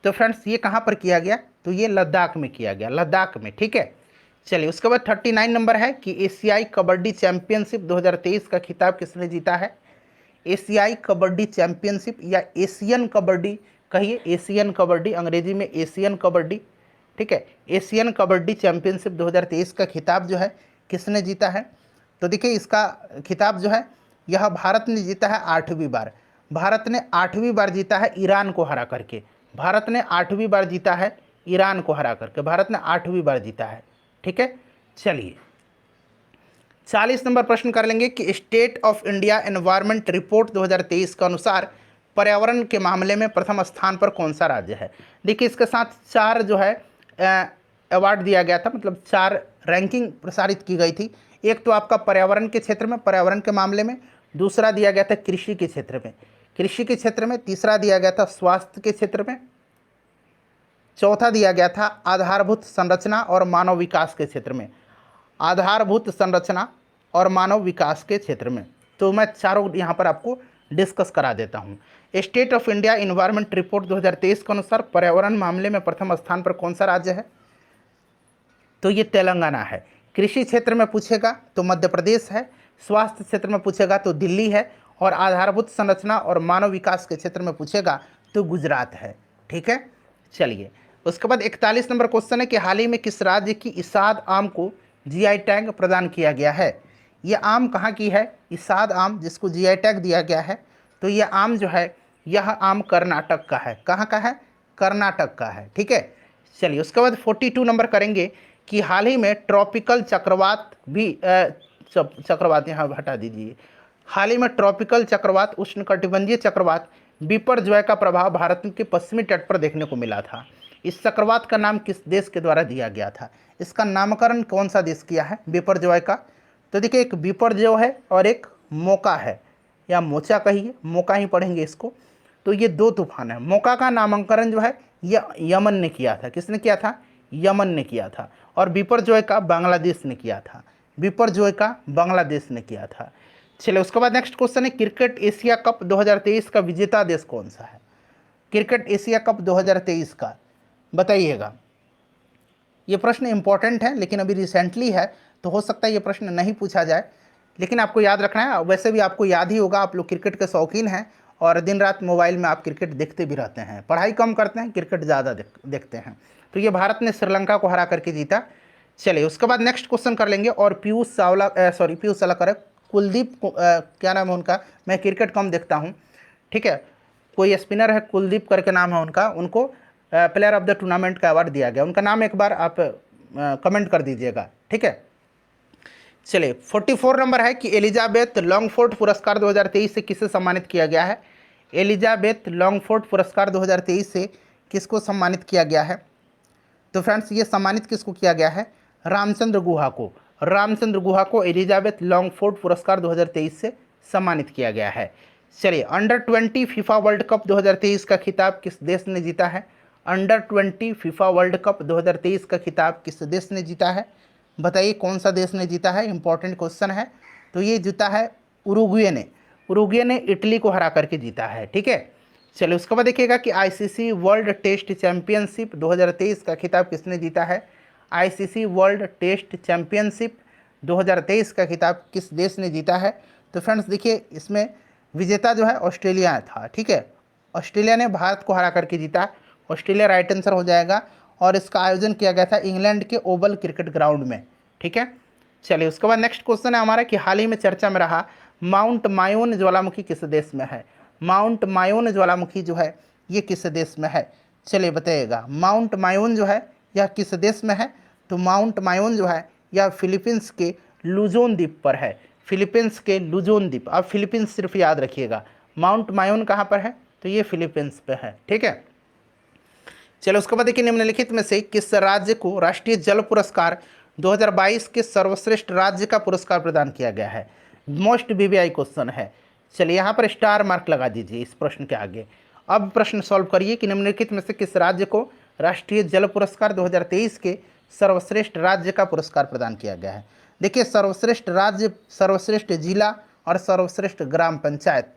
तो फ्रेंड्स ये कहाँ पर किया गया, तो ये लद्दाख में किया गया, लद्दाख में, ठीक है। चलिए उसके बाद 39 नंबर है कि एशियाई कबड्डी चैंपियनशिप 2023 का खिताब किसने जीता है। एशियाई कबड्डी चैंपियनशिप या एशियन कबड्डी कहिए, एशियन कबड्डी, अंग्रेजी में एशियन कबड्डी, ठीक है, एशियन कबड्डी चैंपियनशिप 2023 का खिताब जो है किसने जीता है। तो देखिए इसका खिताब जो है यह भारत ने जीता है 8वीं बार, भारत ने 8वीं बार जीता है ईरान को हरा करके, भारत ने 8वीं बार जीता है ईरान को हरा करके, भारत ने 8वीं बार जीता है, ठीक है। चलिए 40 नंबर प्रश्न कर लेंगे कि state of India environment report 2023 के अनुसार पर्यावरण के मामले में प्रथम स्थान पर कौन सा राज्य है। देखिए इसके साथ 4 जो है अवार्ड दिया गया था, मतलब 4 रैंकिंग प्रसारित की गई थी। एक तो आपका पर्यावरण के क्षेत्र में, पर्यावरण के मामले में, दूसरा दिया गया था कृषि के क्षेत्र में, कृषि के क्षेत्र में, तीसरा दिया गया था स्वास्थ्य के क्षेत्र में, चौथा दिया गया था आधारभूत संरचना और मानव विकास के क्षेत्र में, आधारभूत संरचना और मानव विकास के क्षेत्र में। तो मैं चारों यहाँ पर आपको डिस्कस करा देता हूँ। State of India environment report 2023 के अनुसार पर्यावरण मामले में प्रथम स्थान पर कौन सा राज्य है, तो ये तेलंगाना है। कृषि क्षेत्र में पूछेगा तो मध्य प्रदेश है, स्वास्थ्य क्षेत्र में पूछेगा तो दिल्ली है, और आधारभूत संरचना और मानव विकास के क्षेत्र में पूछेगा तो गुजरात है, ठीक है। चलिए उसके बाद 41 नंबर क्वेश्चन है कि हाल ही में किस राज्य की इसाद आम को GI टैग प्रदान किया गया है। ये आम कहाँ की है, इसाद आम जिसको GI टैग दिया गया है, तो ये आम जो है यह आम कर्नाटक का है। कहाँ का है, कर्नाटक का है, ठीक है। चलिए उसके बाद 42 नंबर करेंगे कि हाल ही में ट्रॉपिकल चक्रवात भी चक्रवात यहाँ हटा दीजिए, हाल ही में ट्रॉपिकल चक्रवात उष्णकटिबंधीय चक्रवात बिपरजॉय का प्रभाव भारत के पश्चिमी तट पर देखने को मिला था। इस चक्रवात का नाम किस देश के द्वारा दिया गया था, इसका नामकरण कौन सा देश किया है बिपरजॉय का। तो देखिए एक बिपरजॉय है और एक मोका है, या मोचा कहिए, मोका ही पढ़ेंगे इसको। तो ये 2 तूफान है। मोका का नामकरण जो है यमन ने किया था, किसने किया था, यमन ने किया था, और बिपरजॉय का बांग्लादेश ने किया था, बिपरजॉय का बांग्लादेश ने किया था। चलिए उसके बाद नेक्स्ट क्वेश्चन है क्रिकेट एशिया कप 2023 का विजेता देश कौन सा है। क्रिकेट एशिया कप 2023 का बताइएगा। ये प्रश्न इंपॉर्टेंट है लेकिन अभी रिसेंटली है, तो हो सकता है ये प्रश्न नहीं पूछा जाए, लेकिन आपको याद रखना है। वैसे भी आपको याद ही होगा, आप लोग क्रिकेट के शौकीन हैं और दिन रात मोबाइल में आप क्रिकेट देखते भी रहते हैं, पढ़ाई कम करते हैं, क्रिकेट ज़्यादा देखते हैं। तो ये भारत ने श्रीलंका को हरा करके जीता। चलिए उसके बाद नेक्स्ट क्वेश्चन कर लेंगे। और पीयूष चावला, पीयूष चावला करे, कुलदीप क्या नाम है उनका, मैं क्रिकेट कम देखता हूँ, ठीक है, कोई स्पिनर है कुलदीप करके नाम है उनका, उनको प्लेयर ऑफ द टूर्नामेंट का अवार्ड दिया गया। उनका नाम एक बार आप कमेंट कर दीजिएगा, ठीक है। चलिए 44 नंबर है कि एलिजाबेथ लॉन्गफोर्ड पुरस्कार 2023 से किसे सम्मानित किया गया है। एलिजाबेथ लॉन्गफोर्ड पुरस्कार 2023 से किसको सम्मानित किया गया है। तो फ्रेंड्स ये सम्मानित किसको किया गया है, रामचंद्र गुहा को। रामचंद्र गुहा को एलिजाबेथ लॉन्गफोर्ड पुरस्कार 2023 से सम्मानित किया गया है। चलिए अंडर 20 फीफा वर्ल्ड कप 2023 का खिताब किस देश ने जीता है। अंडर 20 फीफा वर्ल्ड कप 2023 का खिताब किस देश ने जीता है, बताइए कौन सा देश ने जीता है, इंपॉर्टेंट क्वेश्चन है। तो ये जीता है उरुग्वे ने। उरुग्वे ने इटली को हरा करके जीता है, ठीक है। चलिए उसके बाद देखिएगा कि आईसीसी वर्ल्ड टेस्ट चैंपियनशिप 2023 का खिताब किसने जीता है। आईसीसी वर्ल्ड टेस्ट चैंपियनशिप 2023 का खिताब किस देश ने जीता है। तो फ्रेंड्स देखिए इसमें विजेता जो है ऑस्ट्रेलिया था, ठीक है, ऑस्ट्रेलिया ने भारत को हरा करके जीता। ऑस्ट्रेलिया राइट आंसर हो जाएगा। और इसका आयोजन किया गया था इंग्लैंड के ओवल क्रिकेट ग्राउंड में, ठीक है। चलिए उसके बाद नेक्स्ट क्वेश्चन है हमारा कि हाल ही में चर्चा में रहा माउंट मायोन ज्वालामुखी किस देश में है। माउंट मायोन ज्वालामुखी जो है ये किस देश में है, चलिए बताइएगा। माउंट मायोन जो है यह किस देश में है। तो माउंट मायोन जो है यह फिलीपींस के लुजोन द्वीप पर है। फिलीपींस के लुजोन द्वीप, आप फिलीपींस सिर्फ याद रखिएगा। माउंट मायोन कहाँ पर है, तो ये फिलीपींस पे है, ठीक है। चलो उसके बाद देखिए निम्नलिखित में से किस राज्य को राष्ट्रीय जल पुरस्कार 2022 के सर्वश्रेष्ठ राज्य का पुरस्कार प्रदान किया गया है। मोस्ट वीवीआई क्वेश्चन है। चलिए यहाँ पर स्टार मार्क लगा दीजिए इस प्रश्न के आगे। अब प्रश्न सॉल्व करिए कि निम्नलिखित में से किस राज्य को राष्ट्रीय जल पुरस्कार 2023 के सर्वश्रेष्ठ राज्य का पुरस्कार प्रदान किया गया है। देखिए सर्वश्रेष्ठ राज्य, सर्वश्रेष्ठ जिला और सर्वश्रेष्ठ ग्राम पंचायत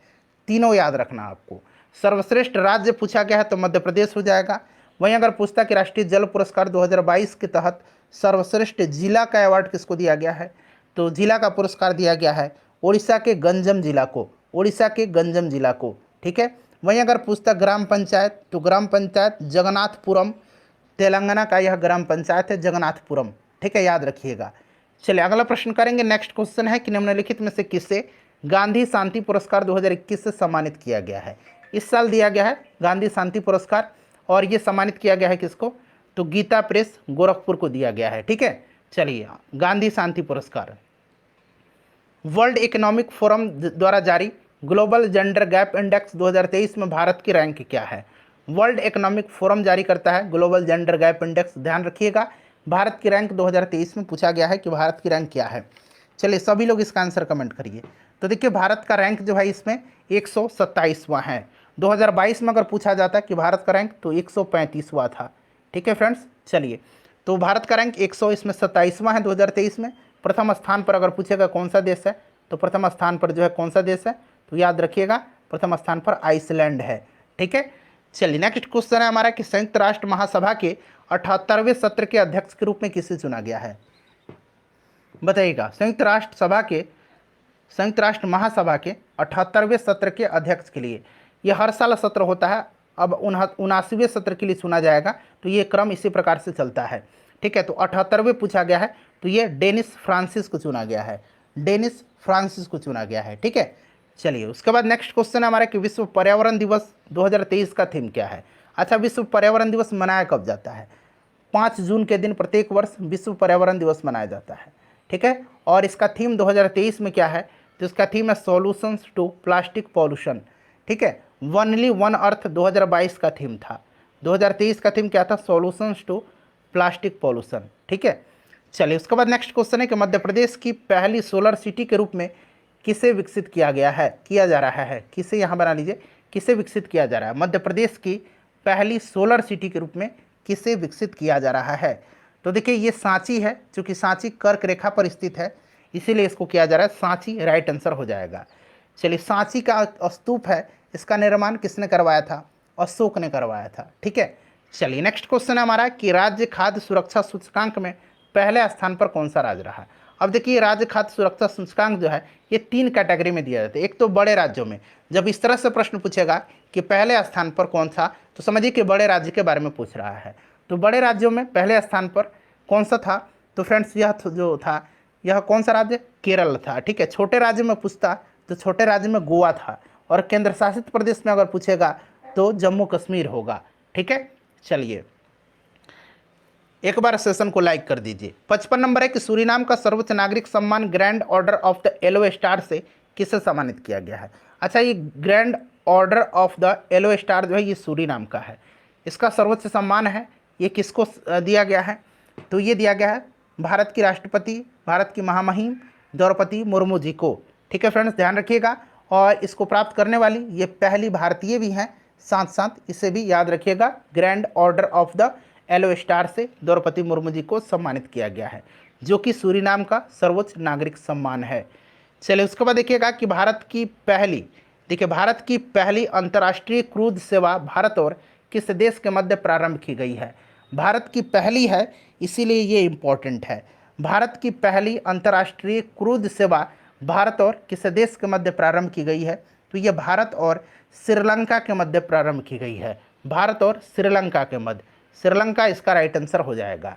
तीनों याद रखना आपको। सर्वश्रेष्ठ राज्य पूछा गया है तो मध्य प्रदेश हो जाएगा। वहीं अगर पूछता कि राष्ट्रीय जल पुरस्कार 2022 के तहत सर्वश्रेष्ठ जिला का अवार्ड किसको दिया गया है, तो जिला का पुरस्कार दिया गया है उड़ीसा के गंजम जिला को। उड़ीसा के गंजम जिला को, ठीक है। वहीं अगर पूछता ग्राम पंचायत, तो ग्राम पंचायत जगन्नाथपुरम, तेलंगाना का यह ग्राम पंचायत है जगन्नाथपुरम, ठीक है, याद रखिएगा। चलिए अगला प्रश्न करेंगे। नेक्स्ट क्वेश्चन है कि निम्नलिखित में से किसे गांधी शांति पुरस्कार 2021 से सम्मानित किया गया है। इस साल दिया गया है गांधी शांति पुरस्कार, और ये सम्मानित किया गया है किसको, तो गीता प्रेस गोरखपुर को दिया गया है, ठीक है। चलिए गांधी शांति पुरस्कार वर्ल्ड इकोनॉमिक फोरम द्वारा जारी ग्लोबल जेंडर गैप इंडेक्स 2023 में भारत की रैंक क्या है। वर्ल्ड इकोनॉमिक फोरम जारी करता है ग्लोबल जेंडर गैप इंडेक्स, ध्यान रखिएगा। भारत की रैंक 2023 में पूछा गया है कि भारत की रैंक क्या है। चलिए सभी लोग इसका आंसर कमेंट करिए। तो देखिए भारत का रैंक जो है इसमें 127वां है। 2022 में अगर पूछा जाता कि भारत का रैंक तो 135वां था, ठीक है फ्रेंड्स। चलिए तो भारत का रैंक 100 इसमें 27वां है 2023 में। प्रथम स्थान पर अगर पूछेगा कौन सा देश है, तो प्रथम स्थान पर जो है कौन सा देश है, तो याद रखिएगा प्रथम स्थान पर आइसलैंड है, ठीक है। चलिए नेक्स्ट क्वेश्चन है हमारा कि संयुक्त राष्ट्र महासभा के 78वें सत्र के अध्यक्ष के रूप में किसे चुना गया है, बताइएगा। संयुक्त राष्ट्र महासभा के 78वें सत्र के अध्यक्ष के लिए यह हर साल सत्र होता है, अब 79वें सत्र के लिए चुना जाएगा। तो ये क्रम इसी प्रकार से चलता है, ठीक है। तो 78वें पूछा गया है तो ये डेनिस फ्रांसिस को चुना गया है, डेनिस फ्रांसिस को चुना गया है, ठीक है। चलिए उसके बाद नेक्स्ट क्वेश्चन है हमारा कि विश्व पर्यावरण दिवस 2023 का थीम क्या है। अच्छा, विश्व पर्यावरण दिवस मनाया कब जाता है, 5 जून के दिन प्रत्येक वर्ष विश्व पर्यावरण दिवस मनाया जाता है, ठीक है। और इसका थीम 2023 में क्या है, तो इसका थीम है सॉल्यूशंस टू प्लास्टिक पॉल्यूशन, ठीक है। वनली वन अर्थ 2022 का थीम था। 2023 का थीम क्या था, सॉल्यूशंस टू प्लास्टिक पॉल्यूशन, ठीक है। चलिए उसके बाद नेक्स्ट क्वेश्चन है कि मध्य प्रदेश की पहली सोलर सिटी के रूप में किसे विकसित किया जा रहा है, किसे यहाँ बना लीजिए, किसे विकसित किया जा रहा है। मध्य प्रदेश की पहली सोलर सिटी के रूप में किसे विकसित किया जा रहा है। तो देखिए ये सांची है, चूँकि सांची कर्क रेखा पर स्थित है इसीलिए इसको किया जा रहा है सांची, राइट आंसर हो जाएगा। चलिए सांची का स्तूप है, इसका निर्माण किसने करवाया था, अशोक ने करवाया था, ठीक है। चलिए नेक्स्ट क्वेश्चन है हमारा कि राज्य खाद्य सुरक्षा सूचकांक में पहले स्थान पर कौन सा राज्य रहा। अब देखिए राज्य खाद्य सुरक्षा सूचकांक जो है ये 3 कैटेगरी में दिया जाता है। एक तो बड़े राज्यों में, जब इस तरह से प्रश्न पूछेगा कि पहले स्थान पर कौन था, तो समझिए कि बड़े राज्य के बारे में पूछ रहा है। तो बड़े राज्यों में पहले स्थान पर कौन सा था, तो फ्रेंड्स यह जो था, यह कौन सा राज्य, केरल था। ठीक है, छोटे राज्य में पूछता तो छोटे राज्य में गोवा था, और केंद्र शासित प्रदेश में अगर पूछेगा तो जम्मू कश्मीर होगा। ठीक है, चलिए एक बार सेशन को लाइक कर दीजिए। 55 नंबर है कि सूरीनाम का सर्वोच्च नागरिक सम्मान grand order of the yellow star से किसे सम्मानित किया गया है। अच्छा, ये grand order of the yellow star जो है ये सूरीनाम का है, इसका सर्वोच्च सम्मान है, ये किसको दिया गया है, तो ये दिया गया है भारत की राष्ट्रपति, भारत की महामहिम द्रौपदी मुर्मू जी को। ठीक है फ्रेंड्स, ध्यान रखिएगा, और इसको प्राप्त करने वाली ये पहली भारतीय भी हैं, साथ साथ इसे भी याद रखिएगा, grand order of the yellow star से द्रौपदी मुर्मू जी को सम्मानित किया गया है, जो कि सूरीनाम का सर्वोच्च नागरिक सम्मान है। चलिए उसके बाद देखिएगा कि भारत की पहली अंतर्राष्ट्रीय क्रूज सेवा भारत और किस देश के मध्य प्रारंभ की गई है। भारत की पहली है, इसीलिए ये इम्पोर्टेंट है। भारत की पहली अंतर्राष्ट्रीय क्रूज सेवा भारत और किस देश के मध्य प्रारंभ की गई है, तो ये भारत और श्रीलंका के मध्य प्रारंभ की गई है। भारत और श्रीलंका के मध्य, श्रीलंका इसका राइट आंसर हो जाएगा।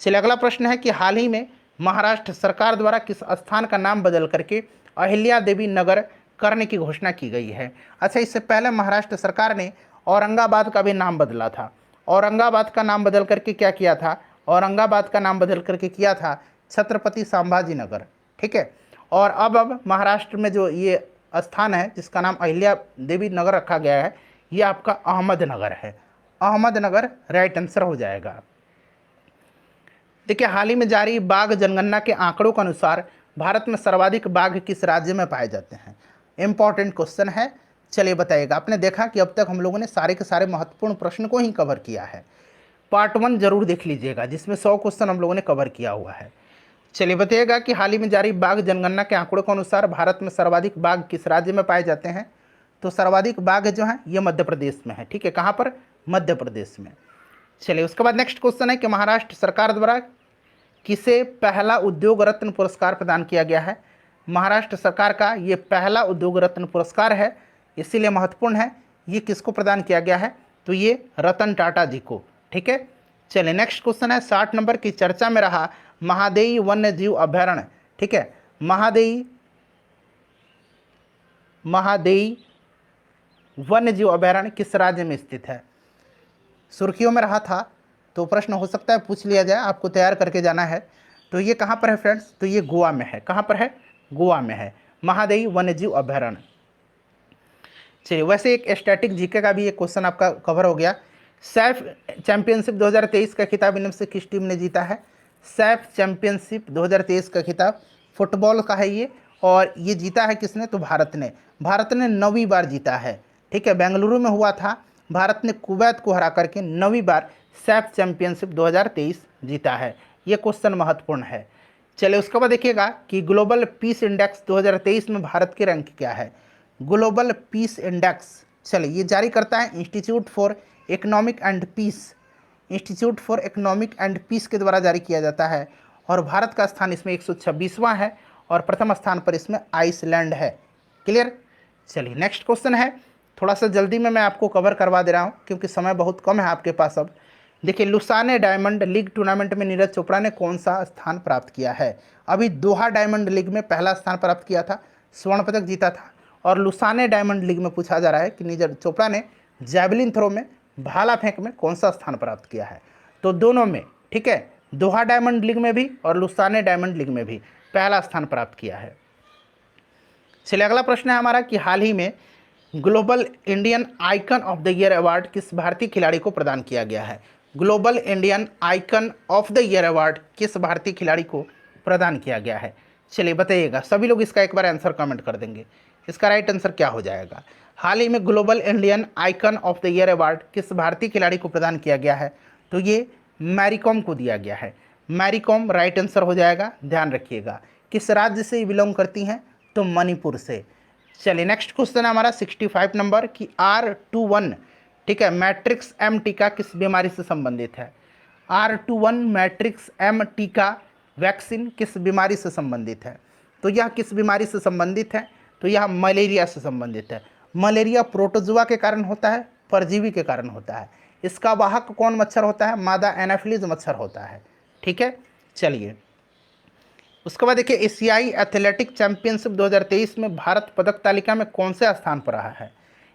चलिए अगला प्रश्न है कि हाल ही में महाराष्ट्र सरकार द्वारा किस स्थान का नाम बदल करके अहिल्या देवी नगर करने की घोषणा की गई है। अच्छा, इससे पहले महाराष्ट्र सरकार ने औरंगाबाद का भी नाम बदला था। औरंगाबाद का नाम बदल करके क्या किया था, औरंगाबाद का नाम बदल करके किया था छत्रपति संभाजी नगर। ठीक है, और अब महाराष्ट्र में जो ये स्थान है जिसका नाम अहिल्या देवी नगर रखा गया है, ये आपका अहमदनगर है। अहमदनगर राइट आंसर हो जाएगा। देखिए, हाल ही में जारी बाघ जनगणना के आंकड़ों के अनुसार भारत में सर्वाधिक बाघ किस राज्य में पाए जाते हैं। इंपॉर्टेंट क्वेश्चन है, चलिए बताइएगा। आपने देखा कि अब तक हम लोगों ने सारे के सारे महत्वपूर्ण प्रश्न को ही कवर किया है। पार्ट 1 जरूर देख लीजिएगा, जिसमें 100 क्वेश्चन हम लोगों ने कवर किया हुआ है। चलिए बताइएगा कि हाल ही में जारी बाघ जनगणना के आंकड़ों के अनुसार भारत में सर्वाधिक बाघ किस राज्य में पाए जाते हैं, तो सर्वाधिक बाघ जो है ये मध्य प्रदेश में है। ठीक है, कहाँ पर, मध्य प्रदेश में। चलिए उसके बाद नेक्स्ट क्वेश्चन है कि महाराष्ट्र सरकार द्वारा किसे पहला उद्योग रत्न पुरस्कार प्रदान किया गया है। महाराष्ट्र सरकार का ये पहला उद्योग रत्न पुरस्कार है, इसीलिए महत्वपूर्ण है। ये किसको प्रदान किया गया है, तो ये रतन टाटा जी को। ठीक है, चलिए नेक्स्ट क्वेश्चन है 60 नंबर की चर्चा में रहा महादेई वन्य जीव अभयारण्य। ठीक है, महादेई वन्य जीव अभयारण्य किस राज्य में स्थित है। सुर्खियों में रहा था, तो प्रश्न हो सकता है पूछ लिया जाए, आपको तैयार करके जाना है। तो ये कहाँ पर है फ्रेंड्स, तो ये गोवा में है। कहाँ पर है, गोवा में है महादेई वन्यजीव अभयारण्य। चलिए, वैसे एक स्टैटिक जीके का भी एक क्वेश्चन आपका कवर हो गया। सैफ चैंपियनशिप 2023 का खिताब इनमें से किस टीम ने जीता है। सैफ चैंपियनशिप 2023 का खिताब फुटबॉल का है ये, और ये जीता है किसने, तो भारत ने। भारत ने 9वीं बार जीता है। ठीक है, बेंगलुरु में हुआ था, भारत ने कुवैत को हरा करके 9वीं बार सैफ चैंपियनशिप 2023 जीता है। ये क्वेश्चन महत्वपूर्ण है। चलिए उसके बाद देखिएगा कि ग्लोबल पीस इंडेक्स 2023 में भारत की रैंक क्या है। ग्लोबल पीस इंडेक्स, चलिए ये जारी करता है Institute for Economic and Peace. Institute for Economic and Peace के द्वारा जारी किया जाता है, और भारत का स्थान इसमें 126वां है, और प्रथम स्थान पर इसमें आइसलैंड है। क्लियर। चलिए नेक्स्ट क्वेश्चन है, थोड़ा सा जल्दी में मैं आपको कवर करवा दे रहा हूँ क्योंकि समय बहुत कम है आपके पास। अब देखिए, लुसाने डायमंड लीग टूर्नामेंट में नीरज चोपड़ा ने कौन सा स्थान प्राप्त किया है। अभी दोहा डायमंड लीग में पहला स्थान प्राप्त किया था, स्वर्ण पदक जीता था, और लुसाने डायमंड लीग में पूछा जा रहा है कि नीरज चोपड़ा ने जैवलिन थ्रो में, भाला फेंक में कौन सा स्थान प्राप्त किया है। तो दोनों में, ठीक है, दोहा डायमंड लीग में भी और लुसाने डायमंड लीग में भी पहला स्थान प्राप्त किया है। चलिए अगला प्रश्न है हमारा कि हाल ही में global Indian icon of the year award किस भारतीय खिलाड़ी को प्रदान किया गया है। Global Indian icon of the year award किस भारतीय खिलाड़ी को प्रदान किया गया है। चलिए बताइएगा, सभी लोग इसका एक बार आंसर कमेंट कर देंगे। इसका राइट आंसर क्या हो जाएगा। हाल ही में global Indian icon of the year award किस भारतीय खिलाड़ी को प्रदान किया गया है, तो ये मैरी कॉम को दिया गया है। मैरी कॉम राइट आंसर हो जाएगा। ध्यान रखिएगा, किस राज्य से बिलोंग करती हैं, तो मणिपुर से। चलिए नेक्स्ट क्वेश्चन है हमारा 65 नंबर की R21, ठीक है, मैट्रिक्स एम टीका किस बीमारी से संबंधित है। R21 मैट्रिक्स एम टीका वैक्सीन किस बीमारी से संबंधित है? तो यह किस बीमारी से संबंधित है? तो यह मलेरिया से संबंधित है। मलेरिया प्रोटोजुआ के कारण होता है, परजीवी के कारण होता है। इसका वाहक कौन मच्छर होता है? मादा एनाफिलीज मच्छर होता है। ठीक है, चलिए उसके बाद देखिए एशियाई एथलेटिक चैंपियनशिप 2023 में भारत पदक तालिका में कौन से स्थान पर रहा है?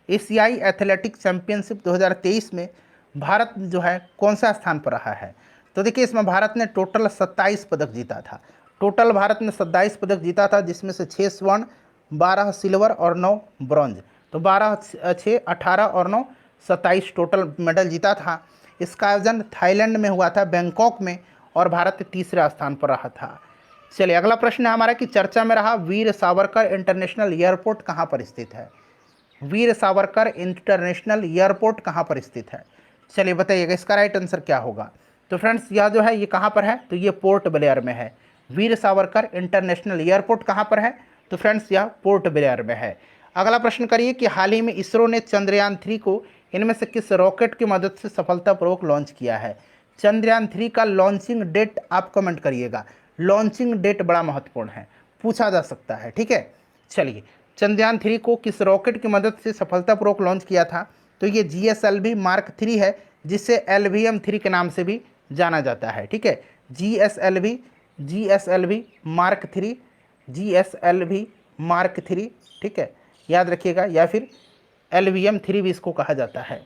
एशियाई एथलेटिक चैंपियनशिप 2023 में भारत जो है कौन सा स्थान पर रहा है? तो देखिए इसमें भारत ने टोटल 27 पदक जीता था। टोटल भारत ने 27 पदक जीता था, जिसमें से 6 स्वर्ण, 12 सिल्वर और 9 ब्रॉन्ज। तो 12 6 18 और 9 27 टोटल मेडल जीता था। इसका आयोजन थाईलैंड में हुआ था, बैंकॉक में, और भारत तीसरे स्थान पर रहा था। चलिए अगला प्रश्न है हमारा कि चर्चा में रहा वीर सावरकर इंटरनेशनल एयरपोर्ट कहाँ पर स्थित है? वीर सावरकर इंटरनेशनल एयरपोर्ट कहाँ पर स्थित है? चलिए बताइएगा इसका राइट आंसर क्या होगा। तो फ्रेंड्स यह जो है ये कहाँ पर है? तो ये पोर्ट ब्लेयर में है। वीर सावरकर इंटरनेशनल एयरपोर्ट कहाँ पर है? तो फ्रेंड्स यह पोर्ट ब्लेयर में है। अगला प्रश्न करिए कि हाल ही में इसरो ने चंद्रयान 3 को इनमें से किस रॉकेट की मदद से सफलतापूर्वक लॉन्च किया है? चंद्रयान 3 का लॉन्चिंग डेट आप कमेंट करिएगा। लॉन्चिंग डेट बड़ा महत्वपूर्ण है, पूछा जा सकता है। ठीक है, चलिए चंद्रयान 3 को किस रॉकेट की मदद से सफलतापूर्वक लॉन्च किया था? तो ये GSLV Mark 3 है, जिसे LVM-3 के नाम से भी जाना जाता है। ठीक है, GSLV Mark 3, GSLV Mark 3, ठीक है, याद रखिएगा, या फिर LVM-3 भी इसको कहा जाता है।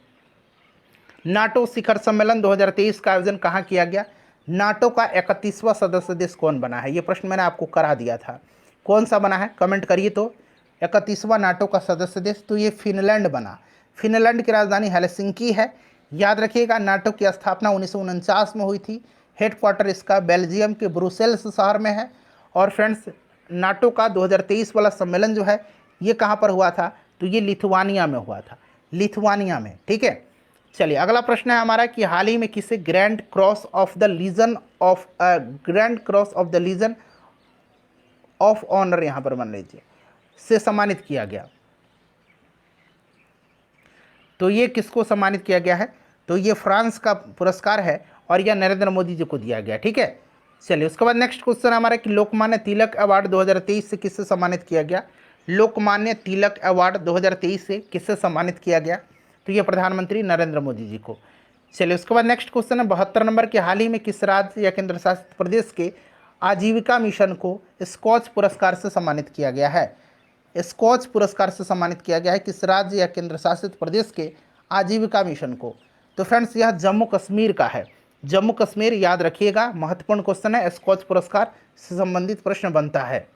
नाटो शिखर सम्मेलन 2023 का आयोजन कहाँ किया गया? नाटो का 31वां सदस्य देश कौन बना है? ये प्रश्न मैंने आपको करा दिया था, कौन सा बना है कमेंट करिए। तो 31वां नाटो का सदस्य देश, तो ये फिनलैंड बना। फिनलैंड की राजधानी हेलसिंकी है। याद रखिएगा नाटो की स्थापना 1949 में हुई थी। हेडक्वार्टर इसका बेल्जियम के ब्रुसेल्स शहर में है। और फ्रेंड्स नाटो का 2023 वाला सम्मेलन जो है ये कहाँ पर हुआ था? तो ये लिथुआनिया में हुआ था, लिथुआनिया में। ठीक है, चलिए अगला प्रश्न है हमारा कि हाल ही में किसे Grand Cross of the Legion of Honour यहां पर मान लीजिए से सम्मानित किया गया? तो ये किसको सम्मानित किया गया है? तो ये फ्रांस का पुरस्कार है और यह नरेंद्र मोदी जी को दिया गया। ठीक है, चलिए उसके बाद नेक्स्ट क्वेश्चन हमारा कि लोकमान्य तिलक अवार्ड 2023 से किससे सम्मानित किया गया? लोकमान्य तिलक अवार्ड 2023 से किससे सम्मानित किया गया? तो ये प्रधानमंत्री नरेंद्र मोदी जी को। चलिए उसके बाद नेक्स्ट क्वेश्चन है 72 नंबर के हाल ही में किस राज्य या केंद्र शासित प्रदेश के आजीविका मिशन को स्कॉच पुरस्कार से सम्मानित किया गया है? स्कॉच पुरस्कार से सम्मानित किया गया है किस राज्य या केंद्र शासित प्रदेश के आजीविका मिशन को? तो फ्रेंड्स यह जम्मू कश्मीर का है, जम्मू कश्मीर, याद रखिएगा, महत्वपूर्ण क्वेश्चन है, स्कॉच पुरस्कार से संबंधित प्रश्न बनता है।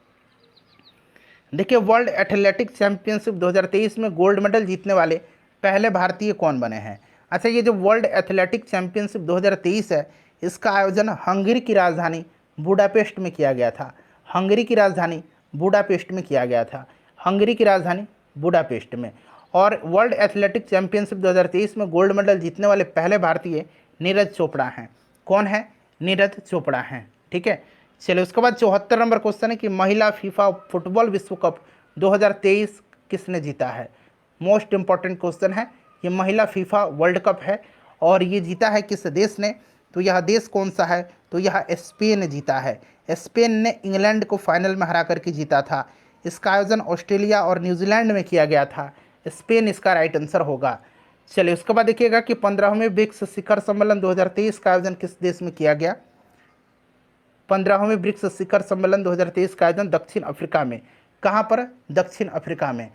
देखिए वर्ल्ड एथलेटिक चैंपियनशिप 2023 में गोल्ड मेडल जीतने वाले पहले भारतीय कौन बने हैं? अच्छा, ये जो वर्ल्ड एथलेटिक चैंपियनशिप 2023 है इसका आयोजन हंगरी की राजधानी बुडापेस्ट में किया गया था। हंगरी की राजधानी बुडापेस्ट में किया गया था, हंगरी की राजधानी बुडापेस्ट में। और वर्ल्ड एथलेटिक चैंपियनशिप 2023 में गोल्ड मेडल जीतने वाले पहले भारतीय नीरज चोपड़ा हैं। कौन है? नीरज चोपड़ा हैं। ठीक है, चलिए उसके बाद 74 नंबर क्वेश्चन है कि महिला फीफा फुटबॉल विश्व कप 2023 किसने जीता है? मोस्ट इंपॉर्टेंट क्वेश्चन है, ये महिला फीफा वर्ल्ड कप है और ये जीता है किस देश ने? तो यह देश कौन सा है? तो यह स्पेन जीता है। स्पेन ने इंग्लैंड को फाइनल में हरा करके जीता था। इसका आयोजन ऑस्ट्रेलिया और न्यूजीलैंड में किया गया था। स्पेन इसका राइट आंसर होगा। चलिए उसके बाद देखिएगा कि 15वें ब्रिक्स शिखर सम्मेलन 2023 का आयोजन किस देश में किया गया? 15वें ब्रिक्स शिखर सम्मेलन 2023 का आयोजन दक्षिण अफ्रीका में। कहाँ पर? दक्षिण अफ्रीका में।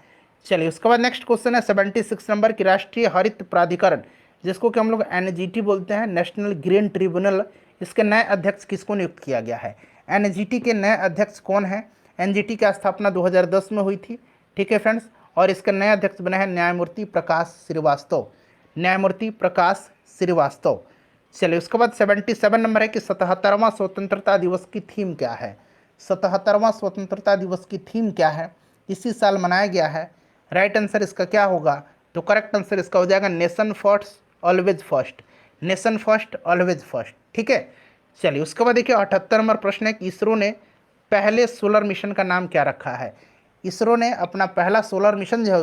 चलिए उसके बाद नेक्स्ट क्वेश्चन है 76 नंबर की राष्ट्रीय हरित प्राधिकरण, जिसको कि हम लोग NGT बोलते हैं, नेशनल ग्रीन ट्रिब्यूनल, इसके नए अध्यक्ष किसको नियुक्त किया गया है? NGT के नए अध्यक्ष कौन है? NGT की स्थापना 2010 में हुई थी। ठीक है फ्रेंड्स, और इसके नए अध्यक्ष बने हैं न्यायमूर्ति प्रकाश श्रीवास्तव, न्यायमूर्ति प्रकाश श्रीवास्तव। चलिए उसके बाद 77 नंबर है कि 77वां स्वतंत्रता दिवस की थीम क्या है? 77वां स्वतंत्रता दिवस की थीम क्या है? इसी साल मनाया गया है। राइट आंसर इसका क्या होगा? तो करेक्ट आंसर इसका हो जाएगा nation first always first, nation first always first. ठीक है, चलिए उसके बाद देखिए 78 नंबर प्रश्न है कि इसरो ने पहले सोलर मिशन का नाम क्या रखा है? इसरो ने अपना पहला सोलर मिशन जो है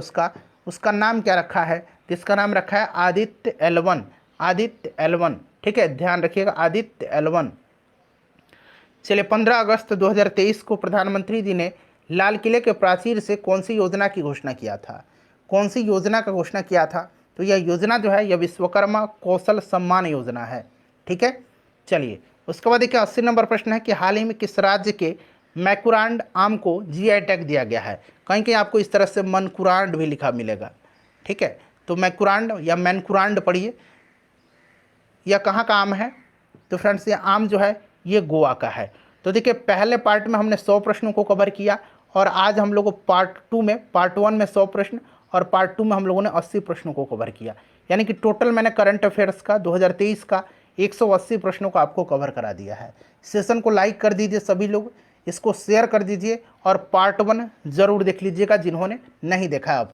उसका नाम क्या रखा है? तो इसका नाम रखा है आदित्य L1, आदित्य L1। ठीक है, ध्यान रखिएगा, आदित्य L1। चलिए, 15 अगस्त 2023 को प्रधानमंत्री जी ने लाल किले के प्राचीर से कौन सी योजना की घोषणा किया था? कौन सी योजना का घोषणा किया था? तो यह योजना जो है यह विश्वकर्मा कौशल सम्मान योजना है। ठीक है, चलिए उसके बाद देखिए 80 नंबर प्रश्न है कि हाल ही में किस राज्य के मैकुरांड आम को जीआई टैग दिया गया है? कहीं कहीं आपको इस तरह से मनकुरांड भी लिखा मिलेगा। ठीक है, तो मैकुरांड या मैनकुरांड पढ़िए। यह कहाँ का आम है? तो फ्रेंड्स ये आम जो है ये गोवा का है। तो देखिए पहले पार्ट में हमने 100 प्रश्नों को कवर किया और आज हम लोगों को पार्ट 1 में 100 प्रश्न और पार्ट 2 में हम लोगों ने 80 प्रश्नों को कवर किया। यानी कि टोटल मैंने करंट अफेयर्स का 2023 का 180 प्रश्नों को आपको कवर करा दिया है। सेशन को लाइक कर दीजिए सभी लोग, इसको शेयर कर दीजिए और पार्ट 1 ज़रूर देख लीजिएगा जिन्होंने नहीं देखा अब।